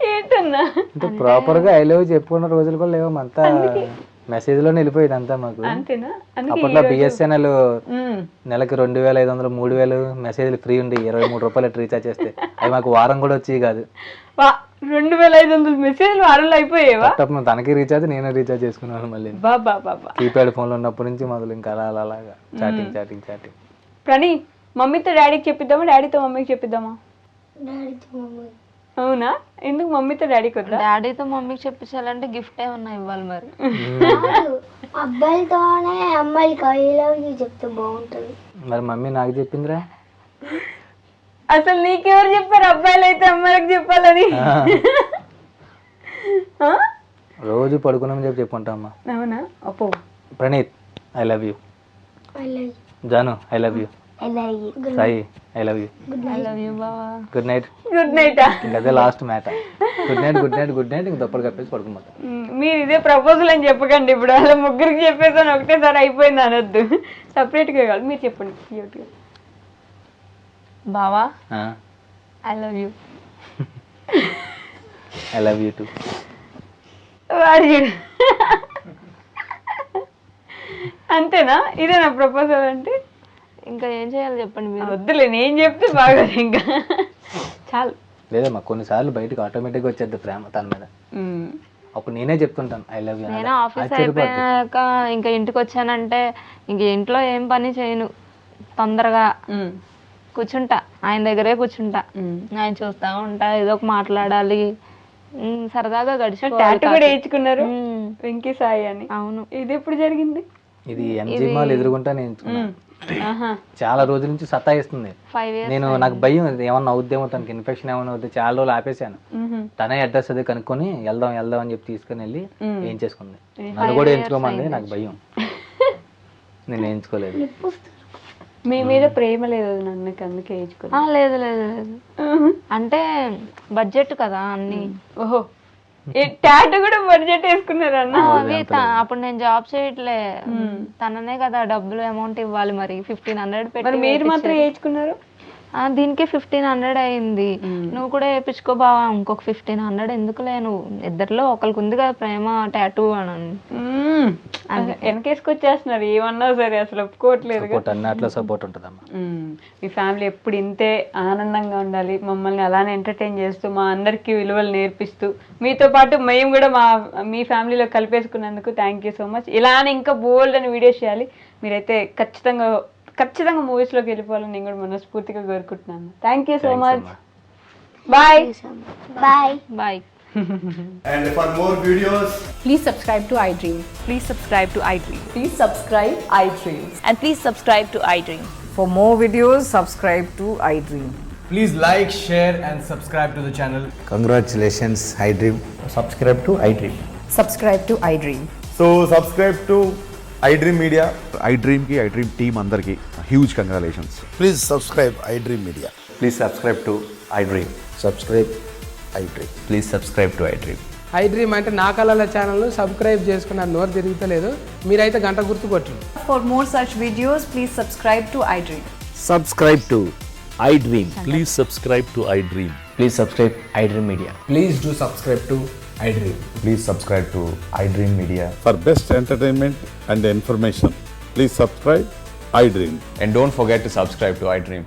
ఏంటన్నా? అంటే ప్రాపర్ గా ఐ లవ్ చెప్పుకున్న రోజులు కూడా లేవు, అంతా మెసేజ్ లోనే వెళ్ళిపోయింది అంతా మాకు. అంతేనా? అప్పట్లో బిఎస్ఎన్ఎల్ నెలకి 2500 3000 మెసేజ్లు ఫ్రీ ఉండి 23 రూపాయలు రీఛార్జ్ చేస్తే అవి మాకు వారం కూడా వచ్చి కాదు. 2500 మెసేజ్లు వారంలో అయిపోయేవా? తనకి రీఛార్జ్, నేను రీఛార్జ్ చేసుకున్నాను మళ్ళీ. కీప్యాడ్ ఫోన్ లో ఉన్నప్పటి నుంచి మొదలు ఇంకా అలాగా చాటింగ్. ప్రణి, మమ్మీతో డాడీకి చెప్పిద్దామా, డాడీతో మమ్మీకి చెప్పిద్దామా? అవునా? ఎందుకు మమ్మీతో డాడీకి వద్దా? డాడీతో మమ్మీకి చెప్పించాలంటే గిఫ్ట్ ఏమన్నా ఇవ్వాలి మరి. అబ్బాయిలతోనే అమ్మాయిలకి ఐ లవ్ యూ చెప్తే బాగుంటుంది. మరి మమ్మీ నాకు చెప్పిందిరా. అసలు నీకెవరు చెప్పారు అబ్బాయిలు అయితే అమ్మాయిలకు చెప్పాలని? రోజు పడుకున్నామని చెప్పి చెప్పుకుంటామా. అవునా? అప్పో. Praneeth I love you, Janu I love you, Sai I love you, good night. ఇంకా అదే లాస్ట్ మ్యాటర్. గుడ్ నైట్ ఇంక దుప్పటి కప్పేసి పడుకోమంటాం. మీరు ఇదే ప్రపోజల్ అని చెప్పకండి. ఇప్పుడు వాళ్ళ ముగ్గురికి చెప్పేసాను ఒకటేసారి అయిపోయింది అనొద్దు, సపరేట్గా కావాలి. మీరు చెప్పండి క్యూట్గా. బావా I love you. I love you two. వాడు చూడు. అంతేనా? ఇదేనా ప్రపోజల్ అంటే? ఇంకా ఏం చేయాలి చెప్పండి మీరు. వద్దులే, నేను చెప్తే బాగోదు ఇంకా, చాలు. లేదమ్మా, కొన్నిసార్లు బయటకు ఆటోమేటిక్గా వచ్చేది ప్రేమ తన మీద. అప్పుడు నేనే చెప్తుంటాను ఐ లవ్ యూ. నేను ఆఫీస్ అయిపోయాక ఇంకా ఇంటికి వచ్చానంటే ఇంక ఇంట్లో ఏం పని చేయను, తొందరగా కూర్చుంటా, ఆయన దగ్గరే కూర్చుంటా, ఆయన చూస్తా ఉంటా, ఏదో ఒక మాట్లాడాలి, సరదాగా గడిచిపోవాలి. టాటూ కూడా వేయించుకున్నారు వెంకీ సాయి అని. అవును. ఇది ఎప్పుడు జరిగింది? ఇది ఎంజీ మాల్ ఎదురుగుంటా నేను ఆహా. చాలా రోజుల నుంచి సతాయిస్తుంది. 5 years నేను నాకు భయం ఏమన్నా అవుద్దేమో, తనకి ఇన్ఫెక్షన్ ఏమైనా అవుద్ది, చాలా రోజులు ఆపేసాను. మ్హూ. తనే అడ్రస్ అది కనుక్కొని వెళ్దాం అని చెప్పి తీసుకుని వెళ్ళి ఏం చేసుకుంది. నన్ను కూడా ఎంచుకోమంది, నాకు భయం, నేను వేయించుకోలేదు. మీ మీద ప్రేమ లేదు నన్నకి, అందుకే వేయించుకో. లేదు లేదు లేదు, అంటే బడ్జెట్ కదా అన్ని. ఓహో, టాటూ కూడా బడ్జెట్ వేసుకున్నారు అన్న. అవి అప్పుడు నేను జాబ్ చేయట్లే, తననే కదా డబ్బులు అమౌంట్ ఇవ్వాలి, మరి 1500 పెట్టి మీరు మాత్రం వేయించుకున్నారు. దీనికి 1500 అయింది. నువ్వు కూడా వేయించుకో బావా, ఇంకొక 1500 ఎందుకులే, నువ్వు ఇద్దరిలో ఒకరికి ఉంది కదా ప్రేమ టాటూ అని. వెనకేసుకొచ్చేస్తున్నారు ఏమన్నా సరే, అసలు ఒప్పుకోవట్లేదు. అట్లా సపోర్ట్ ఉంటుందమ్మా. మీ ఫ్యామిలీ ఎప్పుడు ఇంతే ఆనందంగా ఉండాలి, మమ్మల్ని అలానే ఎంటర్టైన్ చేస్తూ మా అందరికీ విలువలు నేర్పిస్తూ, మీతో పాటు మేము కూడా మీ ఫ్యామిలీలో కలిపేసుకున్నందుకు థ్యాంక్ యూ సో మచ్. ఇలానే ఇంకా బోల్డ్ అని వీడియోస్ చేయాలి. మీరైతే ఖచ్చితంగా మూవీస్లోకి వెళ్ళిపోవాలని నేను కూడా మనస్ఫూర్తిగా కోరుకుంటున్నాను. Thank you so much. Bye bye bye. And for more videos, Please subscribe to iDream. Please subscribe to iDream. Please subscribe iDream. And please subscribe to iDream. For more videos, subscribe to iDream. please like, share, and subscribe to the channel. Congratulations, iDream. Subscribe to iDream. Subscribe to iDream. So subscribe to iDream Media. iDream ki iDream team andarki huge congratulations. Please subscribe iDream Media. Please subscribe to iDream. Subscribe iDream. Please subscribe to iDream. iDream అంటే నా కళల channel subscribe చేసుకున్నారు, నోరు తిరుగుతలేదు, మీరైతే గంట గుర్తు కొట్టండి. For more such videos, please subscribe to iDream. Subscribe to iDream. Please subscribe to iDream. Please subscribe iDream Media. Please do subscribe to iDream. Please subscribe to iDream Media. For best entertainment and information, please subscribe iDream. And don't forget to subscribe to iDream.